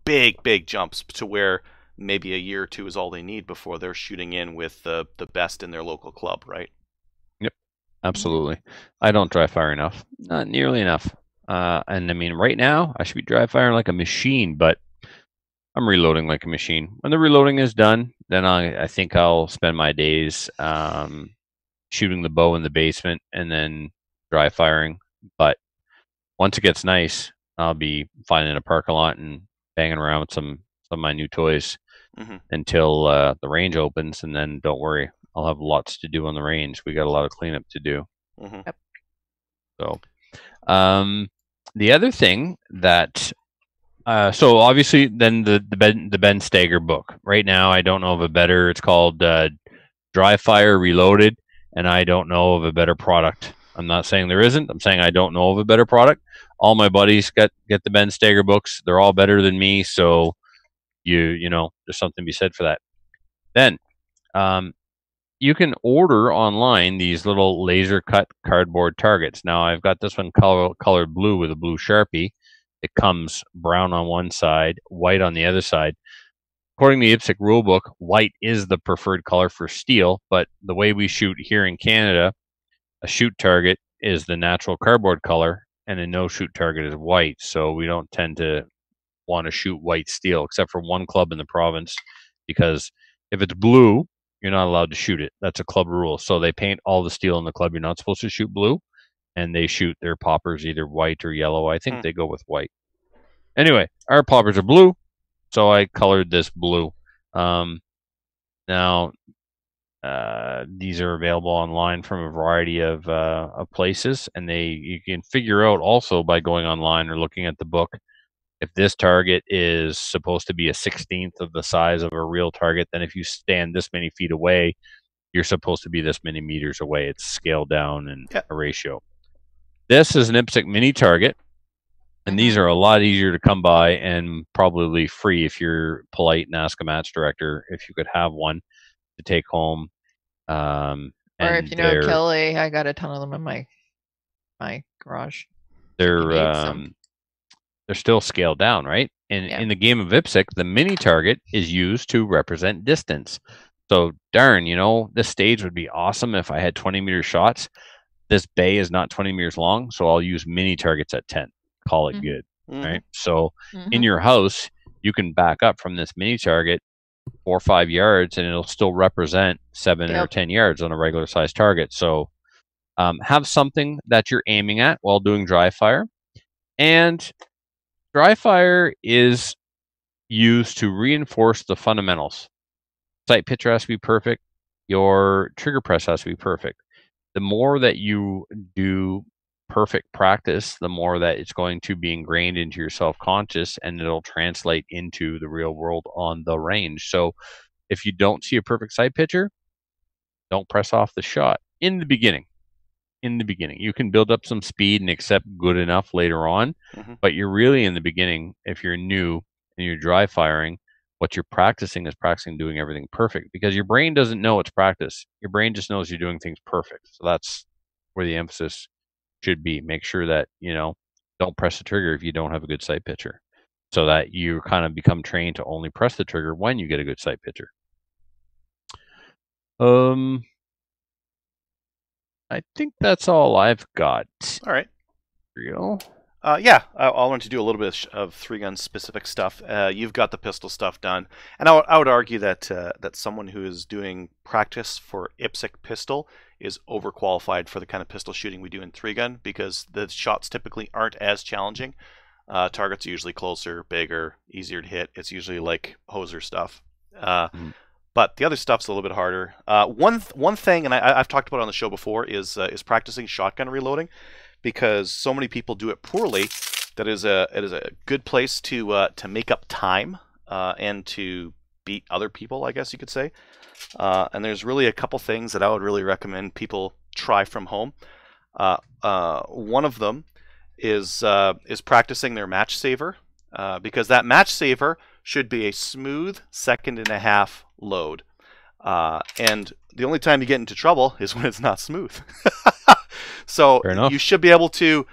big jumps to where maybe a year or two is all they need before they're shooting in with the best in their local club, right? Yep, absolutely. I don't DryFire enough, not nearly enough. And I mean, right now I should be DryFiring like a machine, but I'm reloading like a machine. When the reloading is done, then I think I'll spend my days shooting the bow in the basement and then DryFiring. But once it gets nice, I'll be finding a parking lot and banging around with some of my new toys until the range opens, and then don't worry, I'll have lots to do on the range. We got a lot of cleanup to do. Yep. So, the other thing that, so obviously, then the Ben Stager book. Right now, I don't know of a better. It's called DryFire Reloaded, and I don't know of a better product. I'm not saying there isn't. I'm saying I don't know of a better product. All my buddies get the Ben Stager books. They're all better than me, so you know there's something to be said for that. Then you can order online these little laser cut cardboard targets. Now I've got this one colored blue with a blue Sharpie. It comes brown on one side, white on the other side. According to the IPSC rulebook, white is the preferred color for steel, but the way we shoot here in Canada, a shoot target is the natural cardboard color, and a no-shoot target is white. So we don't tend to want to shoot white steel, except for one club in the province, because if it's blue, you're not allowed to shoot it. That's a club rule. So they paint all the steel in the club. You're not supposed to shoot blue, and they shoot their poppers either white or yellow. I think they go with white. Anyway, our poppers are blue, so I colored this blue. Now, These are available online from a variety of places, and you can figure out also by going online or looking at the book if this target is supposed to be a 16th of the size of a real target. Then if you stand this many feet away, you're supposed to be this many meters away. It's scaled down in a ratio. This is an IPSC mini target, and these are a lot easier to come by and probably free if you're polite and ask a match director if you could have one to take home. Or if you know Kelly, I got a ton of them in my garage. They're still scaled down, right? And in the game of IPSC, the mini target is used to represent distance. So darn, this stage would be awesome if I had 20-meter shots. This bay is not 20 meters long, so I'll use mini targets at 10. Call it good, right? So in your house, you can back up from this mini target 4 or 5 yards, and it'll still represent 7 or 10 yards on a regular size target. So have something that you're aiming at while doing dry fire. And dry fire is used to reinforce the fundamentals. Sight picture has to be perfect. Your trigger press has to be perfect. The more that you do perfect practice, the more that it's going to be ingrained into your self-conscious, and it'll translate into the real world on the range. So if you don't see a perfect sight picture, don't press off the shot in the beginning. You can build up some speed and accept good enough later on, but you're really in the beginning, if you're new and you're dry firing, what you're practicing is practicing doing everything perfect, because your brain doesn't know it's practice. Your brain just knows you're doing things perfect. So that's where the emphasis should be. Make sure that, don't press the trigger if you don't have a good sight picture, so that you kind of become trained to only press the trigger when you get a good sight picture. I think that's all I've got. All right. Real. I want to do a little bit of 3-gun specific stuff. You've got the pistol stuff done, and I would argue that that someone who is doing practice for IPSC pistol is overqualified for the kind of pistol shooting we do in 3-gun, because the shots typically aren't as challenging. Targets are usually closer, bigger, easier to hit. It's usually like hoser stuff. But the other stuff's a little bit harder. One thing, and I've talked about it on the show before, is practicing shotgun reloading, because so many people do it poorly that it is a good place to make up time and to beat other people, I guess you could say. And there's really a couple things that I would really recommend people try from home. One of them is practicing their match saver, because that match saver should be a smooth 1.5-second load. And the only time you get into trouble is when it's not smooth. So you should be able to,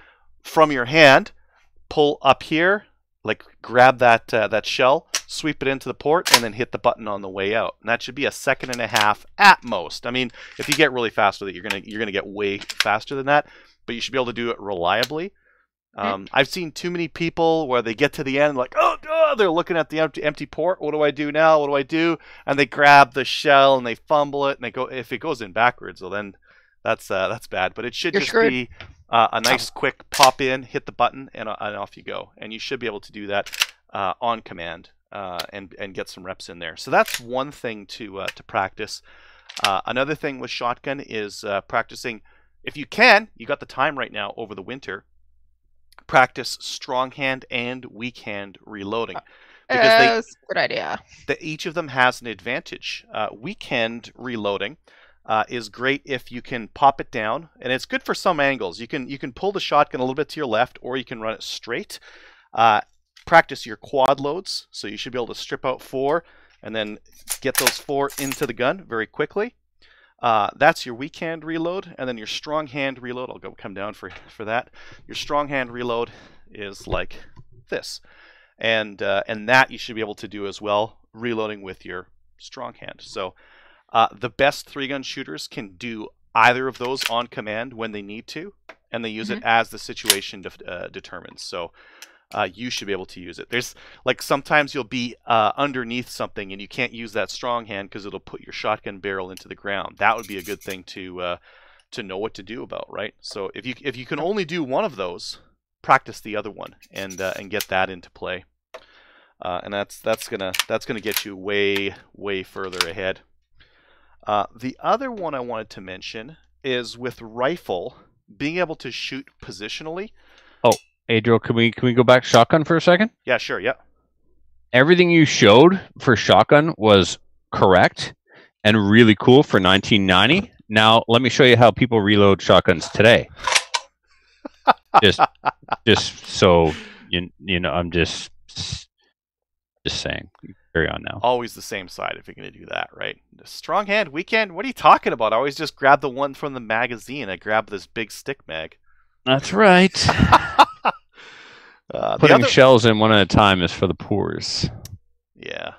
from your hand, pull up here, like grab that shell, sweep it into the port, and then hit the button on the way out. And that should be a 1.5 seconds at most. I mean, if you get really fast with it, you're gonna get way faster than that. But you should be able to do it reliably. I've seen too many people where they get to the end, like, oh, they're looking at the empty port. What do I do now? What do I do? And they grab the shell and they fumble it, and they go. If it goes in backwards, well then that's bad. But it should be a nice quick pop in, hit the button, and off you go. And you should be able to do that on command and get some reps in there. So that's one thing to practice. Another thing with shotgun is practicing. If you can, you got the time right now over the winter. Practice strong hand and weak hand reloading, because that's a good idea. Each of them has an advantage. Weak hand reloading is great if you can pop it down, and it's good for some angles. You can pull the shotgun a little bit to your left, or you can run it straight. Practice your quad loads, so you should be able to strip out 4 and then get those 4 into the gun very quickly. That's your weak hand reload, and then your strong hand reload. I'll come down for that. Your strong hand reload is like this, and that you should be able to do as well, reloading with your strong hand. So the best 3-gun shooters can do either of those on command when they need to, and they use it as the situation determines. So you should be able to use it. There's like sometimes you'll be underneath something and you can't use that strong hand because it'll put your shotgun barrel into the ground. That would be a good thing to know what to do about, right? So if you can only do one of those, practice the other one and get that into play. And that's gonna get you way further ahead. The other one I wanted to mention is with rifle, being able to shoot positionally. Oh, Adriel, can we go back to shotgun for a second? Yeah, sure. Yeah. Everything you showed for shotgun was correct and really cool for 1990. Now, let me show you how people reload shotguns today. just so you know, I'm just saying. Carry on now. Always the same side if you're going to do that, right? Strong hand, weak hand. What are you talking about? I always just grab the one from the magazine. I grab this big stick mag. That's right. Putting shells in one at a time is for the poors. Yeah.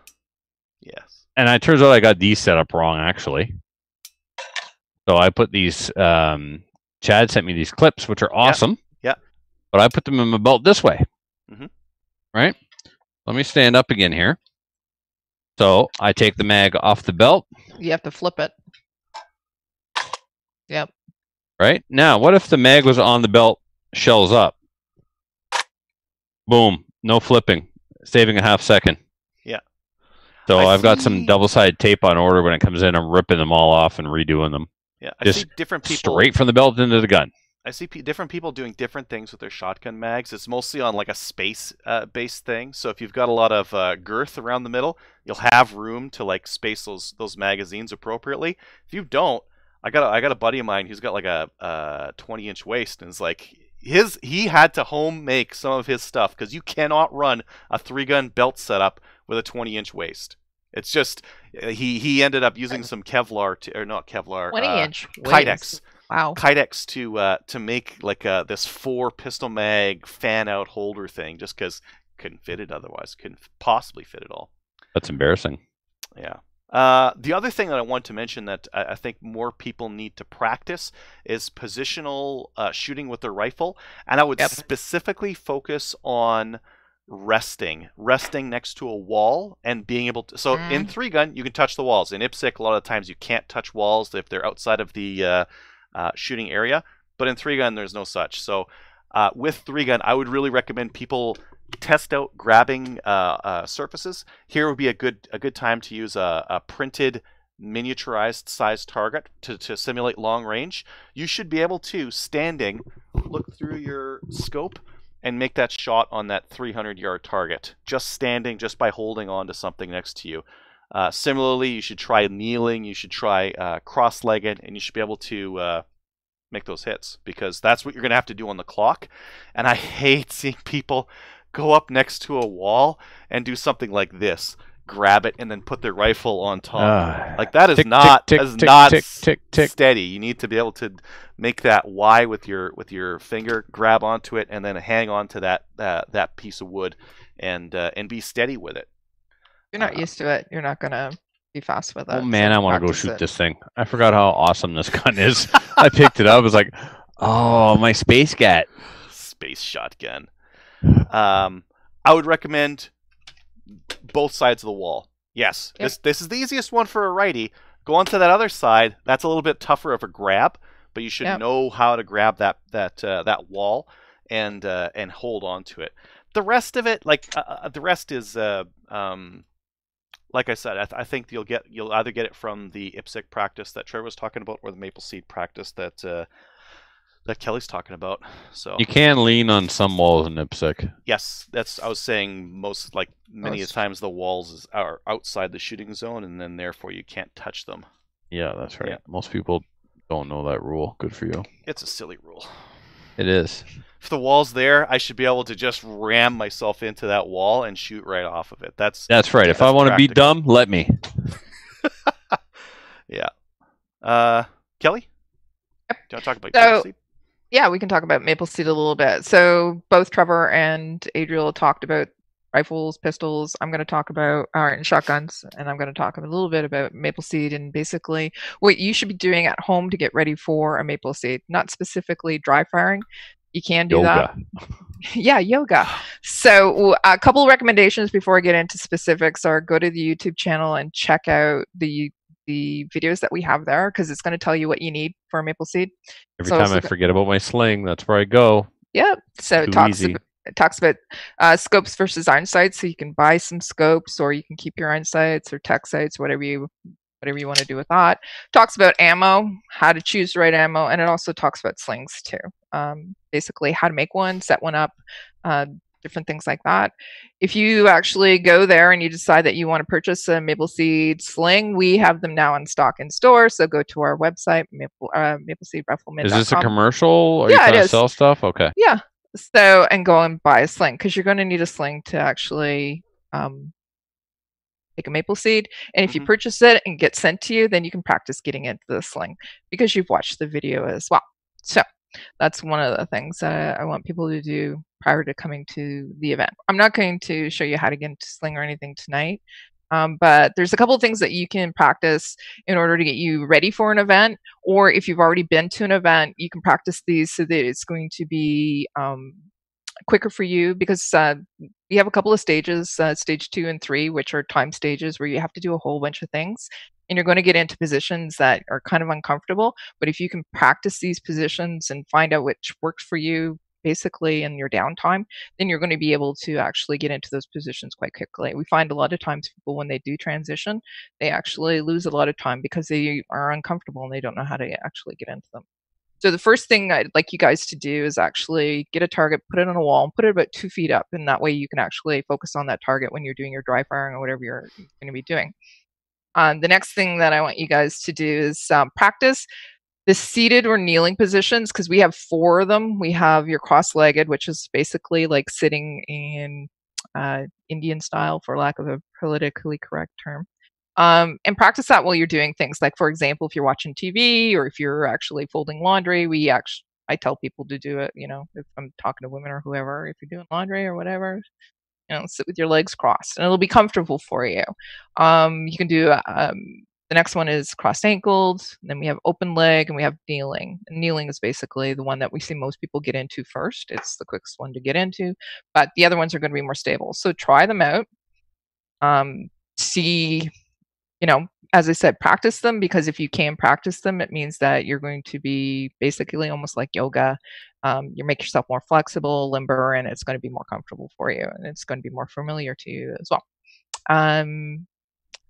Yes. And it turns out I got these set up wrong, actually. So I put these. Chad sent me these clips, which are awesome. Yeah. But I put them in my belt this way. Mm-hmm. Right? Let me stand up again here. So I take the mag off the belt. You have to flip it. Yep. Right? Now, what if the mag was on the belt, shells up? Boom. No flipping. Saving a half second. Yeah. So I've got some double-sided tape on order. When it comes in, I'm ripping them all off and redoing them. Yeah. I see different people straight from the belt into the gun. I see different people doing different things with their shotgun mags. It's mostly on like a space-based thing. So if you've got a lot of girth around the middle, you'll have room to like space those magazines appropriately. If you don't, I got a buddy of mine who's got like a 20-inch waist, and it's like he had to home make some of his stuff because you cannot run a 3-gun belt setup with a 20-inch waist. It's just he ended up using some Kevlar or not Kevlar, 20-inch Kydex. Wow. Kydex to make like this 4 pistol mag fan out holder thing, just because couldn't fit it otherwise. Couldn't possibly fit it all. That's embarrassing. Yeah. The other thing that I want to mention that I think more people need to practice is positional shooting with their rifle, and I would specifically focus on resting next to a wall and being able to. So in 3-gun, you can touch the walls. In IPSC, a lot of times you can't touch walls if they're outside of the shooting area, but in 3-gun there's no such. So with 3-gun, I would really recommend people test out grabbing surfaces. Here would be a good time to use a printed miniaturized size target to simulate long range. You should be able to, standing, look through your scope and make that shot on that 300-yard target, just standing, just by holding on to something next to you. Similarly, you should try kneeling, you should try cross-legged, and you should be able to make those hits, because that's what you're going to have to do on the clock. And I hate seeing people go up next to a wall and do something like this. Grab it and then put their rifle on top. Like that is not steady. You need to be able to make that Y with your finger, grab onto it, and then hang on to that piece of wood, and be steady with it. You're not used to it. You're not gonna be fast with it. Oh man, I want to go shoot this thing. I forgot how awesome this gun is. I picked it up. I was like, oh, my space gat. Space shotgun. I would recommend both sides of the wall. Yes, this is the easiest one for a righty. Go on to that other side. That's a little bit tougher of a grab, but you should know how to grab that wall and hold on to it. The rest of it, the rest is like I said, I think you'll either get it from the IPSC practice that Trevor was talking about, or the Maple Seed practice that Kelly's talking about. So you can lean on some walls in IPSC. Yes, I was saying many times the walls are outside the shooting zone, and then therefore you can't touch them. Yeah, that's right. Yeah. Most people don't know that rule. Good for you. It's a silly rule. It is. If the wall's there, I should be able to just ram myself into that wall and shoot right off of it. That's right. If I want to be dumb, let me. Yeah. Kelly? Yep. Do you want to talk about Maple Seed? Yeah, we can talk about Maple Seed a little bit. So both Trevor and Adriel talked about rifles, pistols. I'm going to talk about shotguns, and I'm going to talk a little bit about Maple Seed and basically what you should be doing at home to get ready for a Maple Seed. Not specifically dry firing. You can do that. Yeah, yoga. So a couple of recommendations before I get into specifics are go to the YouTube channel and check out the videos that we have there, because it's going to tell you what you need for a Maple Seed. Every time I forget about my sling, that's where I go. Yep. So it talks about scopes versus iron sights. So you can buy some scopes, or you can keep your iron sights or tech sights, whatever you whatever you want to do with that. Talks about ammo, how to choose the right ammo, and it also talks about slings too. Basically how to make one, set one up, different things like that. If you actually go there and you decide that you want to purchase a Maple Seed sling, we have them now in stock in store. So go to our website, mapleseedrifleman.com. Is this a commercial? Or yeah, you trying to sell stuff? Okay. Yeah. So, and go and buy a sling, because you're going to need a sling to actually take a maple seed. And if you purchase it and get sent to you, then you can practice getting into the sling because you've watched the video as well. So that's one of the things that I want people to do prior to coming to the event. I'm not going to show you how to get into sling or anything tonight, but there's a couple of things that you can practice in order to get you ready for an event. Or if you've already been to an event, you can practice these so that it's going to be quicker for you, because we have a couple of stages, stage 2 and 3, which are time stages where you have to do a whole bunch of things, and you're going to get into positions that are kind of uncomfortable. But if you can practice these positions and find out which works for you basically in your downtime, then you're going to be able to actually get into those positions quite quickly. We find a lot of times people, when they do transition, they actually lose a lot of time because they are uncomfortable and they don't know how to actually get into them. So the first thing I'd like you guys to do is actually get a target, put it on a wall, and put it about 2 feet up, and that way you can actually focus on that target when you're doing your dry firing or whatever you're going to be doing. The next thing that I want you guys to do is practice the seated or kneeling positions, because we have 4 of them. We have your cross-legged, which is basically like sitting in Indian style, for lack of a politically correct term. And practice that while you're doing things like, for example, if you're watching TV or if you're actually folding laundry, I tell people to do it, if I'm talking to women or whoever, if you're doing laundry or whatever, sit with your legs crossed and it'll be comfortable for you. You can do, the next one is cross-ankled, then we have open leg, and we have kneeling. And kneeling is basically the one that we see most people get into first. It's the quickest one to get into, but the other ones are going to be more stable. So try them out. See, as I said, practice them, because if you can practice them, it means that you're going to be basically almost like yoga. You make yourself more flexible, limber, and it's going to be more comfortable for you, and it's going to be more familiar to you as well.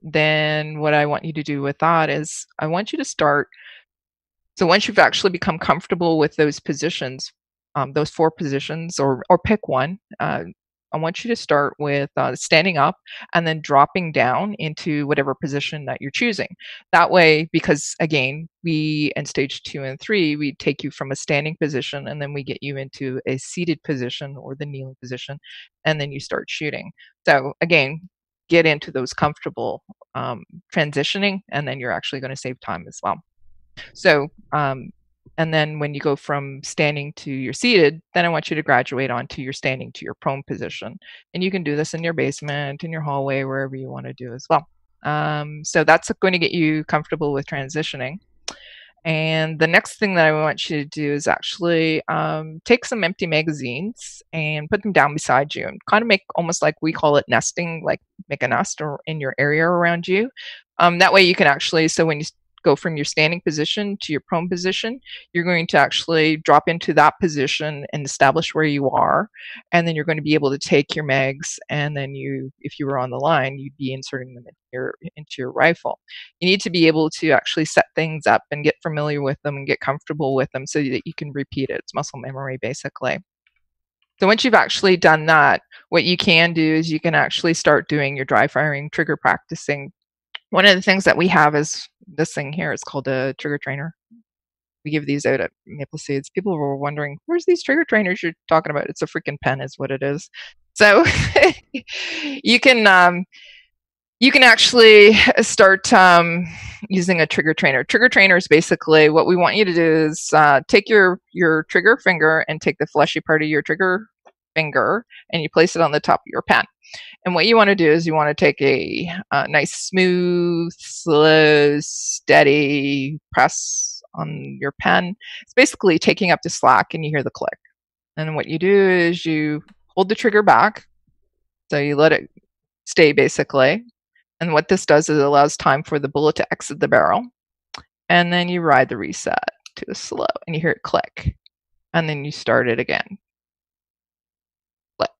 Then what I want you to do with that is I want you to start. So once you've actually become comfortable with those positions, those 4 positions, or pick one, I want you to start with standing up and then dropping down into whatever position that you're choosing. That way, because again, we in stage 2 and 3, we take you from a standing position and then we get you into a seated position or the kneeling position, and then you start shooting. So again, get into those comfortable transitioning, and then you're actually going to save time as well. So, and then when you go from standing to your seated, then I want you to graduate onto your standing to your prone position. And you can do this in your basement, in your hallway, wherever you want to do as well. So that's going to get you comfortable with transitioning. And the next thing that I want you to do is actually take some empty magazines and put them down beside you, and kind of make almost like we call it nesting, like make a nest or in your area around you. That way you can actually, so when you go from your standing position to your prone position, you're going to actually drop into that position and establish where you are, and then you're going to be able to take your mags, and then if you were on the line, you'd be inserting them into your rifle. You need to be able to actually set things up and get familiar with them and get comfortable with them so that you can repeat it. It's muscle memory, basically. So once you've actually done that, what you can do is you can actually start doing your dry firing trigger practicing. One of the things that we have is this thing here. It's called a trigger trainer. We give these out at Maple Seeds. People were wondering, where's these trigger trainers you're talking about? It's a freaking pen is what it is. So you can actually start using a trigger trainer. Trigger trainer is basically what we want you to do is take your trigger finger and take the fleshy part of your trigger finger and you place it on the top of your pen. And what you want to do is you want to take a nice, smooth, slow, steady press on your pen. It's basically taking up the slack and you hear the click. And what you do is you hold the trigger back. So you let it stay basically. And what this does is it allows time for the bullet to exit the barrel. And then you ride the reset to a slow and you hear it click. And then you start it again. Click.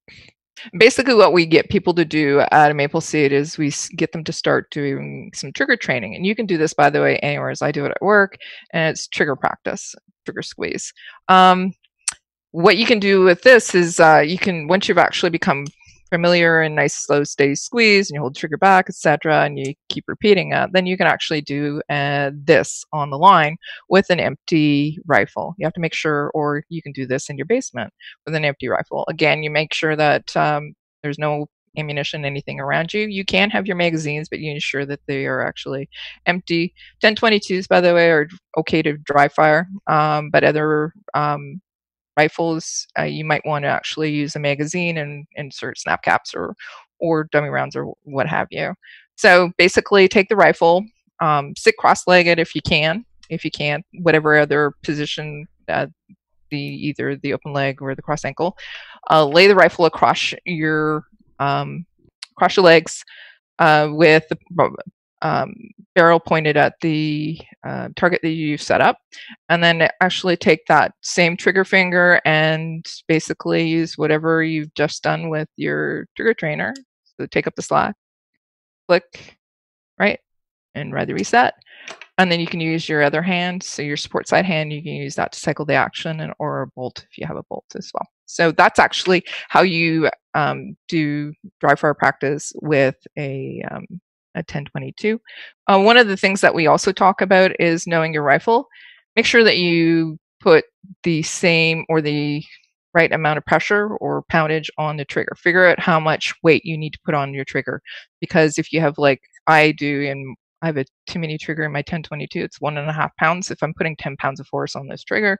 Basically, what we get people to do at a Maple Seed is we get them to start doing some trigger training. And you can do this, by the way, anywhere, as I do it at work, and it's trigger practice, trigger squeeze. What you can do with this is you can, once you've actually become familiar and nice, slow, steady squeeze, and you hold the trigger back, etc., and you keep repeating it, then you can actually do this on the line with an empty rifle. You have to make sure, or you can do this in your basement with an empty rifle. Again, you make sure that there's no ammunition, anything around you. You can have your magazines, but you ensure that they are actually empty. 10-22s, by the way, are okay to dry fire, but other rifles, you might want to actually use a magazine and insert snap caps or dummy rounds or what have you. So basically, take the rifle, sit cross-legged if you can. If you can't, whatever other position, either the open leg or the cross ankle, lay the rifle across your legs with the barrel pointed at the target that you've set up, and then actually take that same trigger finger and basically use whatever you've just done with your trigger trainer. So take up the slack, click, right, and ready reset. And then you can use your other hand, so your support side hand, you can use that to cycle the action, or a bolt if you have a bolt as well. So that's actually how you do dry fire practice with a 10-22. One of the things that we also talk about is knowing your rifle. Make sure that you put the same or the right amount of pressure or poundage on the trigger. Figure out how much weight you need to put on your trigger, because if you have, like I do, and I have a 2-mini trigger in my 10-22, it's 1.5 pounds. If I'm putting 10 pounds of force on this trigger,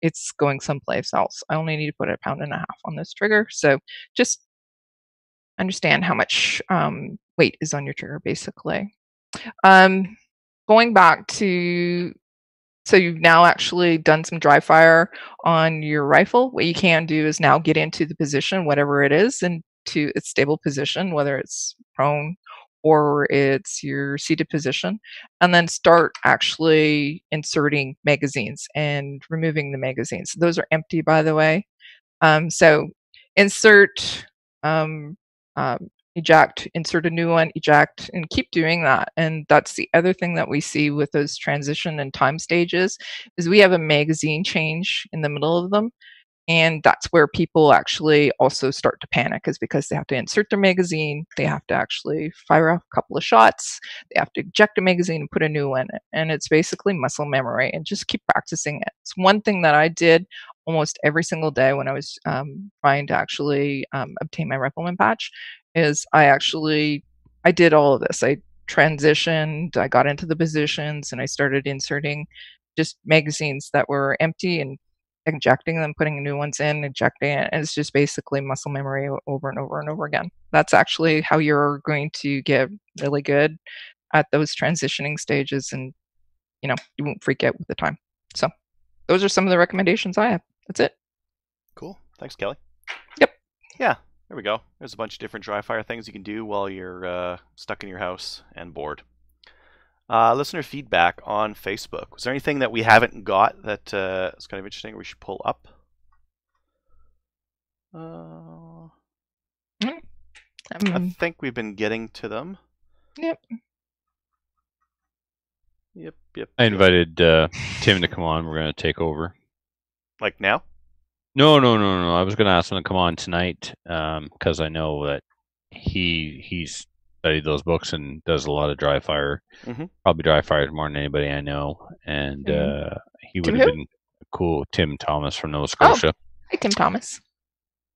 it's going someplace else. I only need to put 1.5 pounds on this trigger. So just understand how much weight is on your trigger, basically. Going back to, so you've now actually done some dry fire on your rifle. What you can do is now get into the position, whatever it is, into its stable position, whether it's prone or it's your seated position, and then start actually inserting magazines and removing the magazines. Those are empty, by the way. So insert, eject, insert a new one, eject, and keep doing that. And that's the other thing that we see with those transition and time stages, is we have a magazine change in the middle of them. And that's where people actually also start to panic, is because they have to insert their magazine, they have to actually fire a couple of shots, they have to eject a magazine and put a new one. And it's basically muscle memory, and just keep practicing it. It's one thing that I did almost every single day when I was trying to actually obtain my rifleman patch, is I did all of this. I transitioned, I got into the positions, and I started inserting just magazines that were empty and ejecting them, putting new ones in, ejecting it. And it's just basically muscle memory over and over and over again. That's actually how you're going to get really good at those transitioning stages, and you won't freak out with the time. So those are some of the recommendations I have. That's it. Cool. Thanks, Kelly. Yep. Yeah, there we go. There's a bunch of different dry fire things you can do while you're stuck in your house and bored. Listener feedback on Facebook. Was there anything that we haven't got that is kind of interesting we should pull up? I think we've been getting to them. Yep. Yep. I invited Tim to come on. We're going to take over. Like now? No. I was going to ask him to come on tonight because I know that he's studied those books and does a lot of dry fire. Mm-hmm. Probably dry fires more than anybody I know. And he would have been cool. Tim Thomas from Nova Scotia. Hey, Tim Thomas.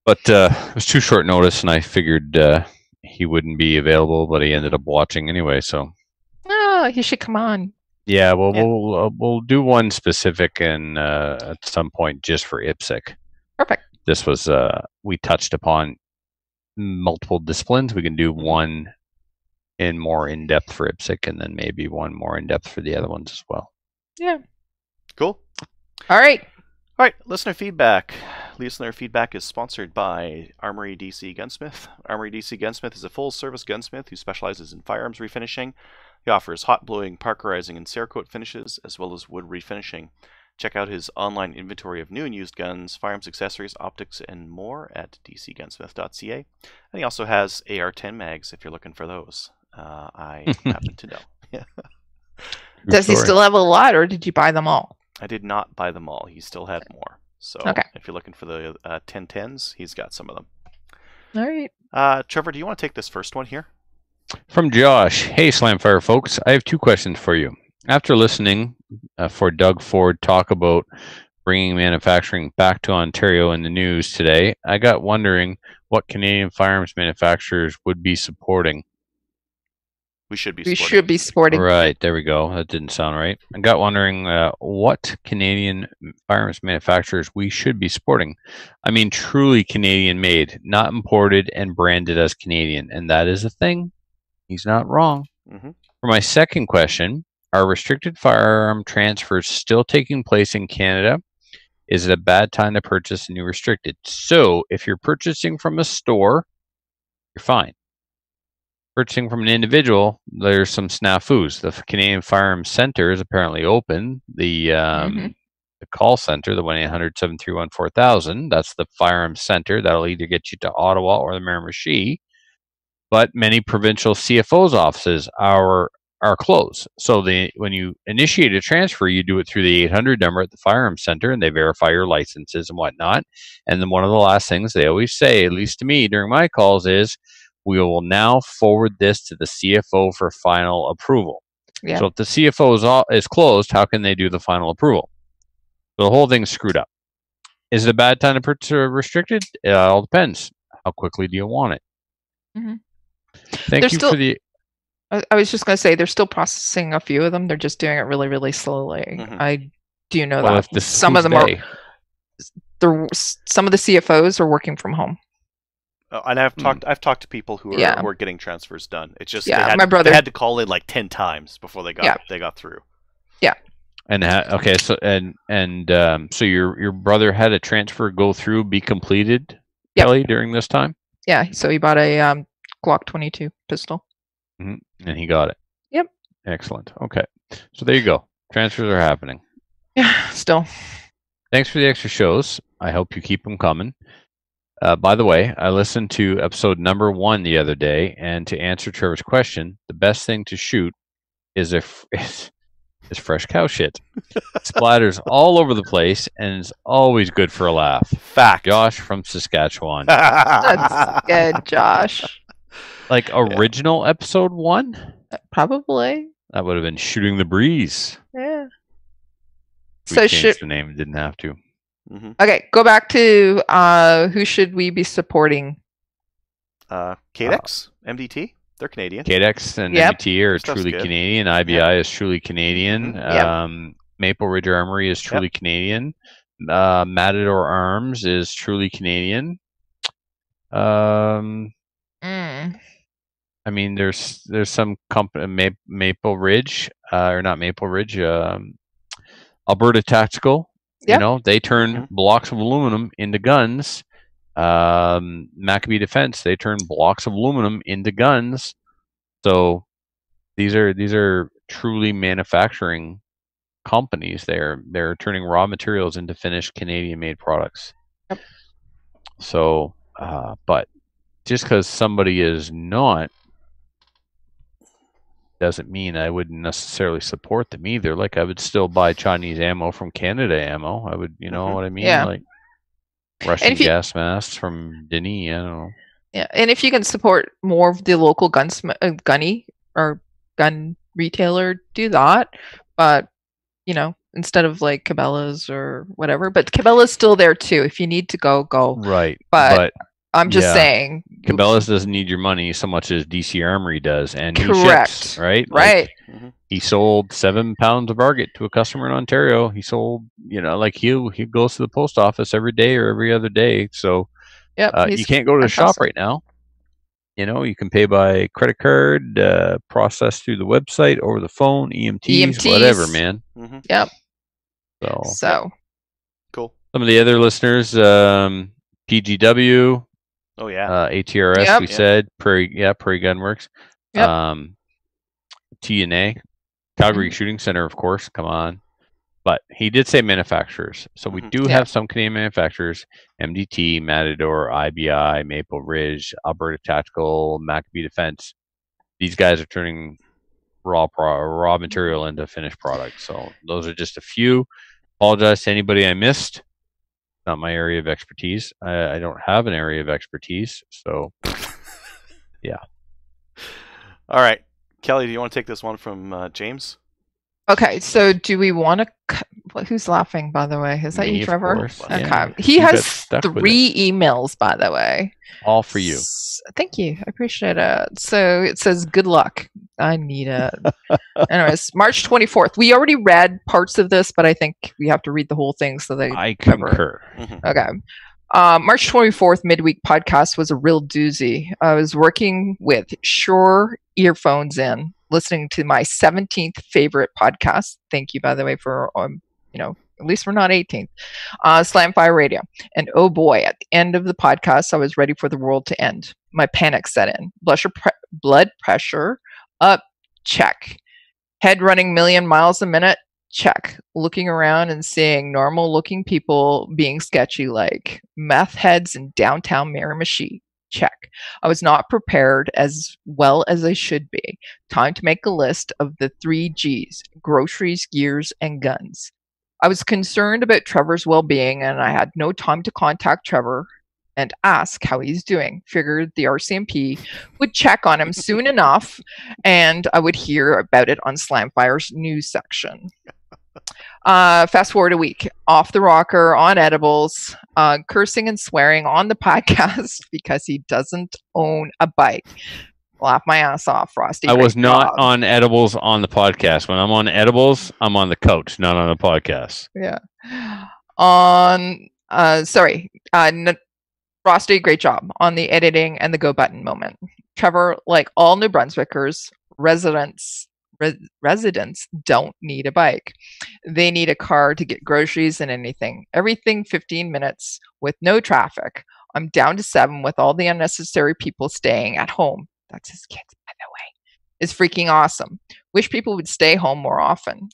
But it was too short notice, and I figured he wouldn't be available, but he ended up watching anyway. So. Oh, he should come on. Yeah, well, we'll do one specific and at some point just for IPSC. Perfect. This was we touched upon multiple disciplines. We can do one in more in depth for IPSC, and then maybe one more in depth for the other ones as well. Yeah. Cool. All right. Listener feedback. Listener feedback is sponsored by Armory DC Gunsmith. Armory DC Gunsmith is a full-service gunsmith who specializes in firearms refinishing. He offers hot blowing, parkerizing, and Cerakote finishes, as well as wood refinishing. Check out his online inventory of new and used guns, firearms, accessories, optics, and more at dcgunsmith.ca. And he also has AR-10 mags if you're looking for those. I happen to know. Does he still have a lot, or did you buy them all? I did not buy them all. He still had more. So if you're looking for the 1010s, he's got some of them. All right. Trevor, do you want to take this first one here? From Josh. Hey, Slamfire folks. I have 2 questions for you. After listening for Doug Ford talk about bringing manufacturing back to Ontario in the news today, I got wondering what Canadian firearms manufacturers would be supporting. We should be supporting. Right, there we go. That didn't sound right. I got wondering what Canadian firearms manufacturers we should be supporting. I mean, truly Canadian made, not imported and branded as Canadian. And that is a thing. He's not wrong. Mm-hmm. For my second question, are restricted firearm transfers still taking place in Canada? Is it a bad time to purchase a new restricted? So if you're purchasing from a store, you're fine. Purchasing from an individual, there's some snafus. The Canadian Firearms Centre is apparently open. The call center, the 1-800-731-4000, that's the Firearms Centre. That'll either get you to Ottawa or the Miramichi. But many provincial CFO's offices are closed. So when you initiate a transfer, you do it through the 800 number at the Firearms Centre, and they verify your licenses and whatnot. And then one of the last things they always say, at least to me during my calls, is we will now forward this to the CFO for final approval. Yeah. So if the CFO is closed, how can they do the final approval? So the whole thing's screwed up. Is it a bad time to purchase a restricted? It all depends. How quickly do you want it? Mm-hmm. Thank you for the... I was just going to say, they're still processing a few of them. They're just doing it really, really slowly. Mm-hmm. I do know that. Some of them are... Some of the CFOs are working from home. And I've talked to people who are getting transfers done. It's just my brother had to call in like 10 times before they got through. Yeah. And okay, so so your brother had a transfer go through, be completed, Kelly, during this time? Yeah, so he bought a Glock 22 pistol. Mm-hmm. And he got it. Yep. Excellent. Okay. So there you go. Transfers are happening. Yeah, still. Thanks for the extra shows. I hope you keep them coming. By the way, I listened to episode number 1 the other day, and to answer Trevor's question, the best thing to shoot is fresh cow shit. Splatters all over the place, and is always good for a laugh. Fact. Josh from Saskatchewan. That's good, Josh. Like original episode 1? Probably. That would have been Shooting the Breeze. Yeah. We changed the name, didn't have to. Mm-hmm. Okay, go back to who should we be supporting? Cadex, MDT, they're Canadian. Cadex and MDT are truly good. Canadian. IBI is truly Canadian. Mm-hmm. Maple Ridge Armory is truly Canadian. Matador Arms is truly Canadian. I mean, there's some company, Maple Ridge, or not Maple Ridge, Alberta Tactical. You know, they turn blocks of aluminum into guns. Maccabee Defense, they turn blocks of aluminum into guns. So these are truly manufacturing companies. They're turning raw materials into finished Canadian-made products. Yep. So, but just because somebody is not, doesn't mean I wouldn't necessarily support them either. Like I would still buy Chinese ammo from Canada Ammo. I would, you know what I mean? Yeah. Like Russian gas masks from Denis. I don't know. Yeah, and if you can support more of the local gunny or gun retailer, do that. But instead of like Cabela's or whatever. But Cabela's still there too. If you need to go. Right. But I'm just saying. Cabela's doesn't need your money so much as DC Armory does, and correct, ships, right? Right. Like, he sold 7 pounds of Argot to a customer in Ontario. He sold, like he goes to the post office every day or every other day. So, you can't go to the shop right now. You can pay by credit card, process through the website, over the phone, EMTs. Whatever, man. Mm-hmm. Yep. So cool. Some of the other listeners, PGW. Oh yeah. ATRS. We said Prairie Gunworks. Yep. TNA, Calgary Shooting Center, of course. Come on. But he did say manufacturers. So we do have some Canadian manufacturers: MDT, Matador, IBI, Maple Ridge, Alberta Tactical, Maccabee Defense. These guys are turning raw material into finished product. So those are just a few. Apologize to anybody I missed. Not my area of expertise. I don't have an area of expertise. So, yeah. All right. Kelly, do you want to take this one from James? Okay, so do we want to... Who's laughing, by the way? Is that you, Trevor? Okay. Yeah. He has 3 emails, by the way. All for you. Thank you. I appreciate it. So it says, good luck. I need it. Anyways, March 24th. We already read parts of this, but I think we have to read the whole thing so they I concur. Okay. March 24th midweek podcast was a real doozy. I was working with Shure earphones in, listening to my 17th favorite podcast. Thank you, by the way, for, at least we're not 18th. Slamfire Radio. And oh boy, at the end of the podcast, I was ready for the world to end. My panic set in. Blood pressure up, check. Head running million miles a minute, check. Looking around and seeing normal looking people being sketchy like meth heads in downtown Miramichi, check. I was not prepared as well as I should be. Time to make a list of the 3 Gs: groceries, gears, and guns. I was concerned about Trevor's well-being, and I had no time to contact Trevor and ask how he's doing. Figured the RCMP would check on him soon enough, and I would hear about it on Slamfire's news section. Fast forward a week. Off the rocker, on edibles, cursing and swearing on the podcast because he doesn't own a bike. Laugh my ass off, Frosty. I was not on edibles on the podcast. When I'm on edibles, I'm on the couch, not on the podcast. Yeah. Frosty, great job on the editing and the go button moment. Trevor, like all New Brunswickers, residents don't need a bike. They need a car to get groceries and anything. Everything 15 minutes with no traffic. I'm down to 7 with all the unnecessary people staying at home. That's his kids, by the way. It's freaking awesome. Wish people would stay home more often.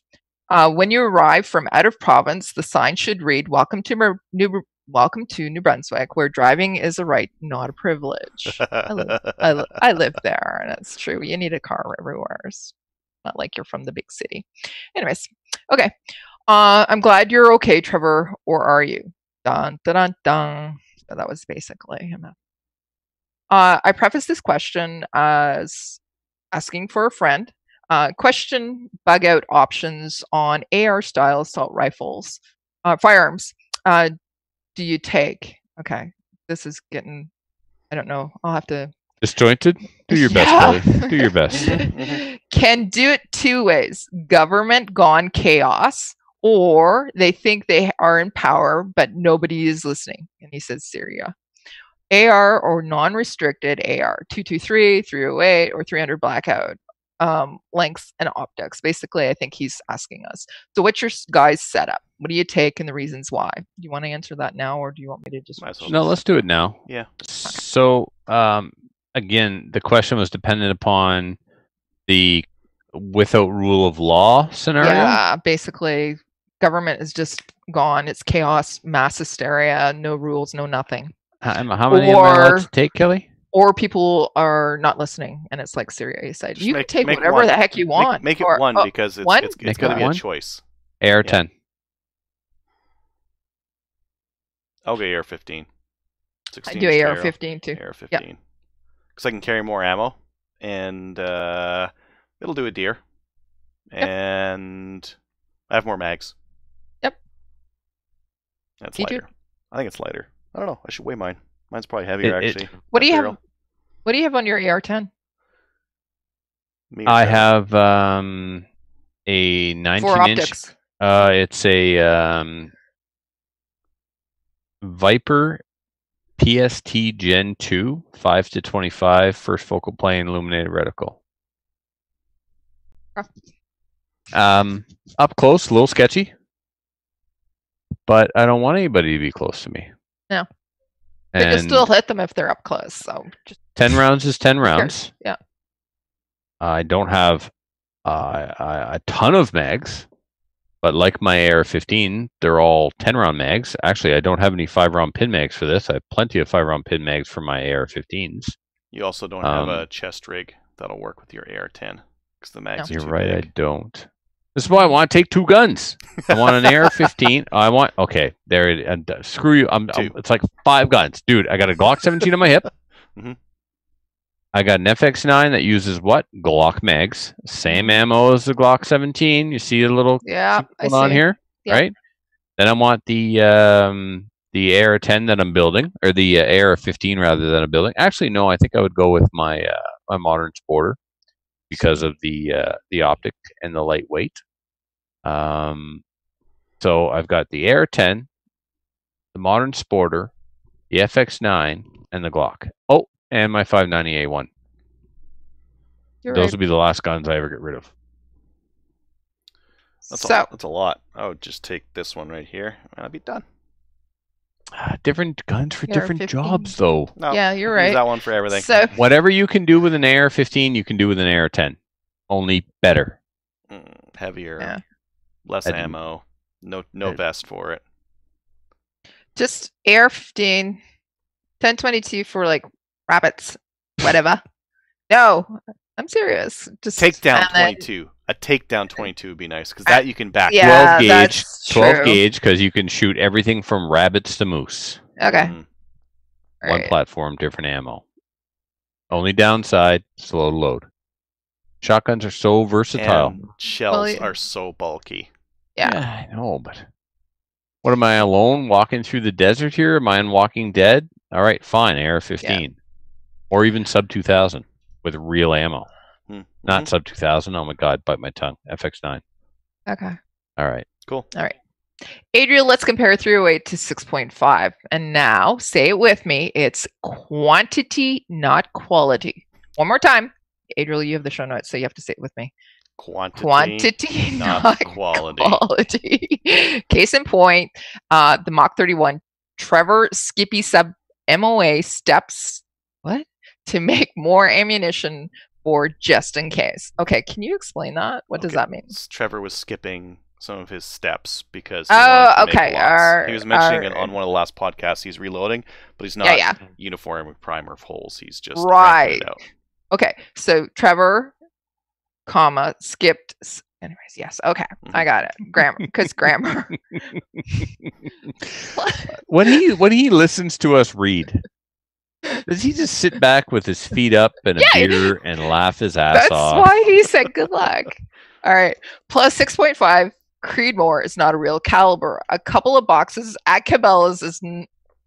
When you arrive from out of province, the sign should read, Welcome to New Brunswick, where driving is a right, not a privilege. I live there, and it's true. You need a car everywhere. It's not like you're from the big city. Anyways, okay. I'm glad you're okay, Trevor, or are you? Dun, dun, dun, dun. So that was basically enough. I preface this question as asking for a friend. Question bug out options on AR-style assault rifles, firearms. Do you take? Okay, this is getting, I don't know. I'll have to. Disjointed? Do your best, Kelly. Do your best. Can do it 2 ways. Government gone chaos, or they think they are in power, but nobody is listening. And he says Syria. AR or non-restricted AR, 223, 308, or 300 blackout. Lengths and optics. Basically, I think he's asking us. So what's your guys' setup? What do you take and the reasons why? Do you want to answer that now, or do you want me to just... No, let's do it now. Yeah. So, again, the question was dependent upon the without rule of law scenario? Yeah, basically, government is just gone. It's chaos, mass hysteria, no rules, no nothing. How many am I allowed to take, Kelly? Or people are not listening, and it's like Syria, you said. You can take whatever one. The heck you want. Make it one, because it's going to be a choice. AR-10. I'll go AR-15. I do AR-15 too. AR-15. Because I can carry more ammo, and it'll do a deer. Yep. And I have more mags. Yep. That's lighter. I think it's lighter. I don't know. I should weigh mine. Mine's probably heavier, actually. What do you have? What do you have on your AR-10? I have a 19-inch. It's a Viper PST Gen 2 5-25 first focal plane illuminated reticle. Up close, a little sketchy, but I don't want anybody to be close to me. No. They can still hit them if they're up close. So just 10 rounds is 10 rounds. Yeah. I don't have a ton of mags, But like my AR-15, they're all 10-round mags. Actually, I don't have any 5-round pin mags for this. I have plenty of 5-round pin mags for my AR-15s. You also don't have a chest rig that'll work with your AR-10 because the mags are too right, big. I don't. This is why I want to take 2 guns. I want an AR-15. Okay, there it is. Screw you. It's like 5 guns. Dude, I got a Glock 17 on my hip. Mm-hmm. I got an FX9 that uses what? Glock mags. Same ammo as the Glock 17. You see a little on here? Yeah. Right? Then I want the AR-10 that I'm building, or the AR-15 rather than I'm building. Actually, no, I think I would go with my modern sporter because of the optic and the lightweight. So I've got the AR-10, the modern sporter, the FX9, and the Glock. Oh, and my 590A1. Those would be the last guns I ever get rid of. That's a lot. I would just take this one right here, and I'd be done. Different guns for different jobs, though. No, yeah, you're right. Use that one for everything. So whatever you can do with an AR-15, you can do with an AR-10. Only better. Heavier, less ammo, no vest for it. Just AR-15, 1022 for like rabbits, whatever. No, I'm serious. Just takedown 22. A takedown 22 would be nice because that you can back. 12 gauge because you can shoot everything from rabbits to moose. Okay. One platform, different ammo. Only downside, slow load. Shotguns are so versatile. And shells are so bulky. Yeah, I know, but what am I alone walking through the desert here? Am I in Walking Dead? All right, fine, AR-15, or even sub 2000 with real ammo. Not sub 2000. Oh my God, bite my tongue. FX9. Okay. All right. Cool. All right. Adriel, let's compare 308 to 6.5. And now, say it with me. It's quantity, not quality. One more time. Adriel, you have the show notes, so you have to say it with me. Quantity, not quality. Case in point, the Mach 31, Trevor Skippy sub MOA steps to make more ammunition for just in case. Okay, can you explain that? What does that mean? Trevor was skipping some of his steps because he he was mentioning it on one of the last podcasts. He's reloading, but he's not uniform with primer holes. He's just right. It out. Okay, so Trevor, skipped. Anyways, yes. Okay, I got it. Grammar, because grammar. when he listens to us read, does he just sit back with his feet up and a beer and laugh his ass off? That's why he said good luck. All right. Plus 6.5, Creedmoor is not a real caliber. A couple of boxes at Cabela's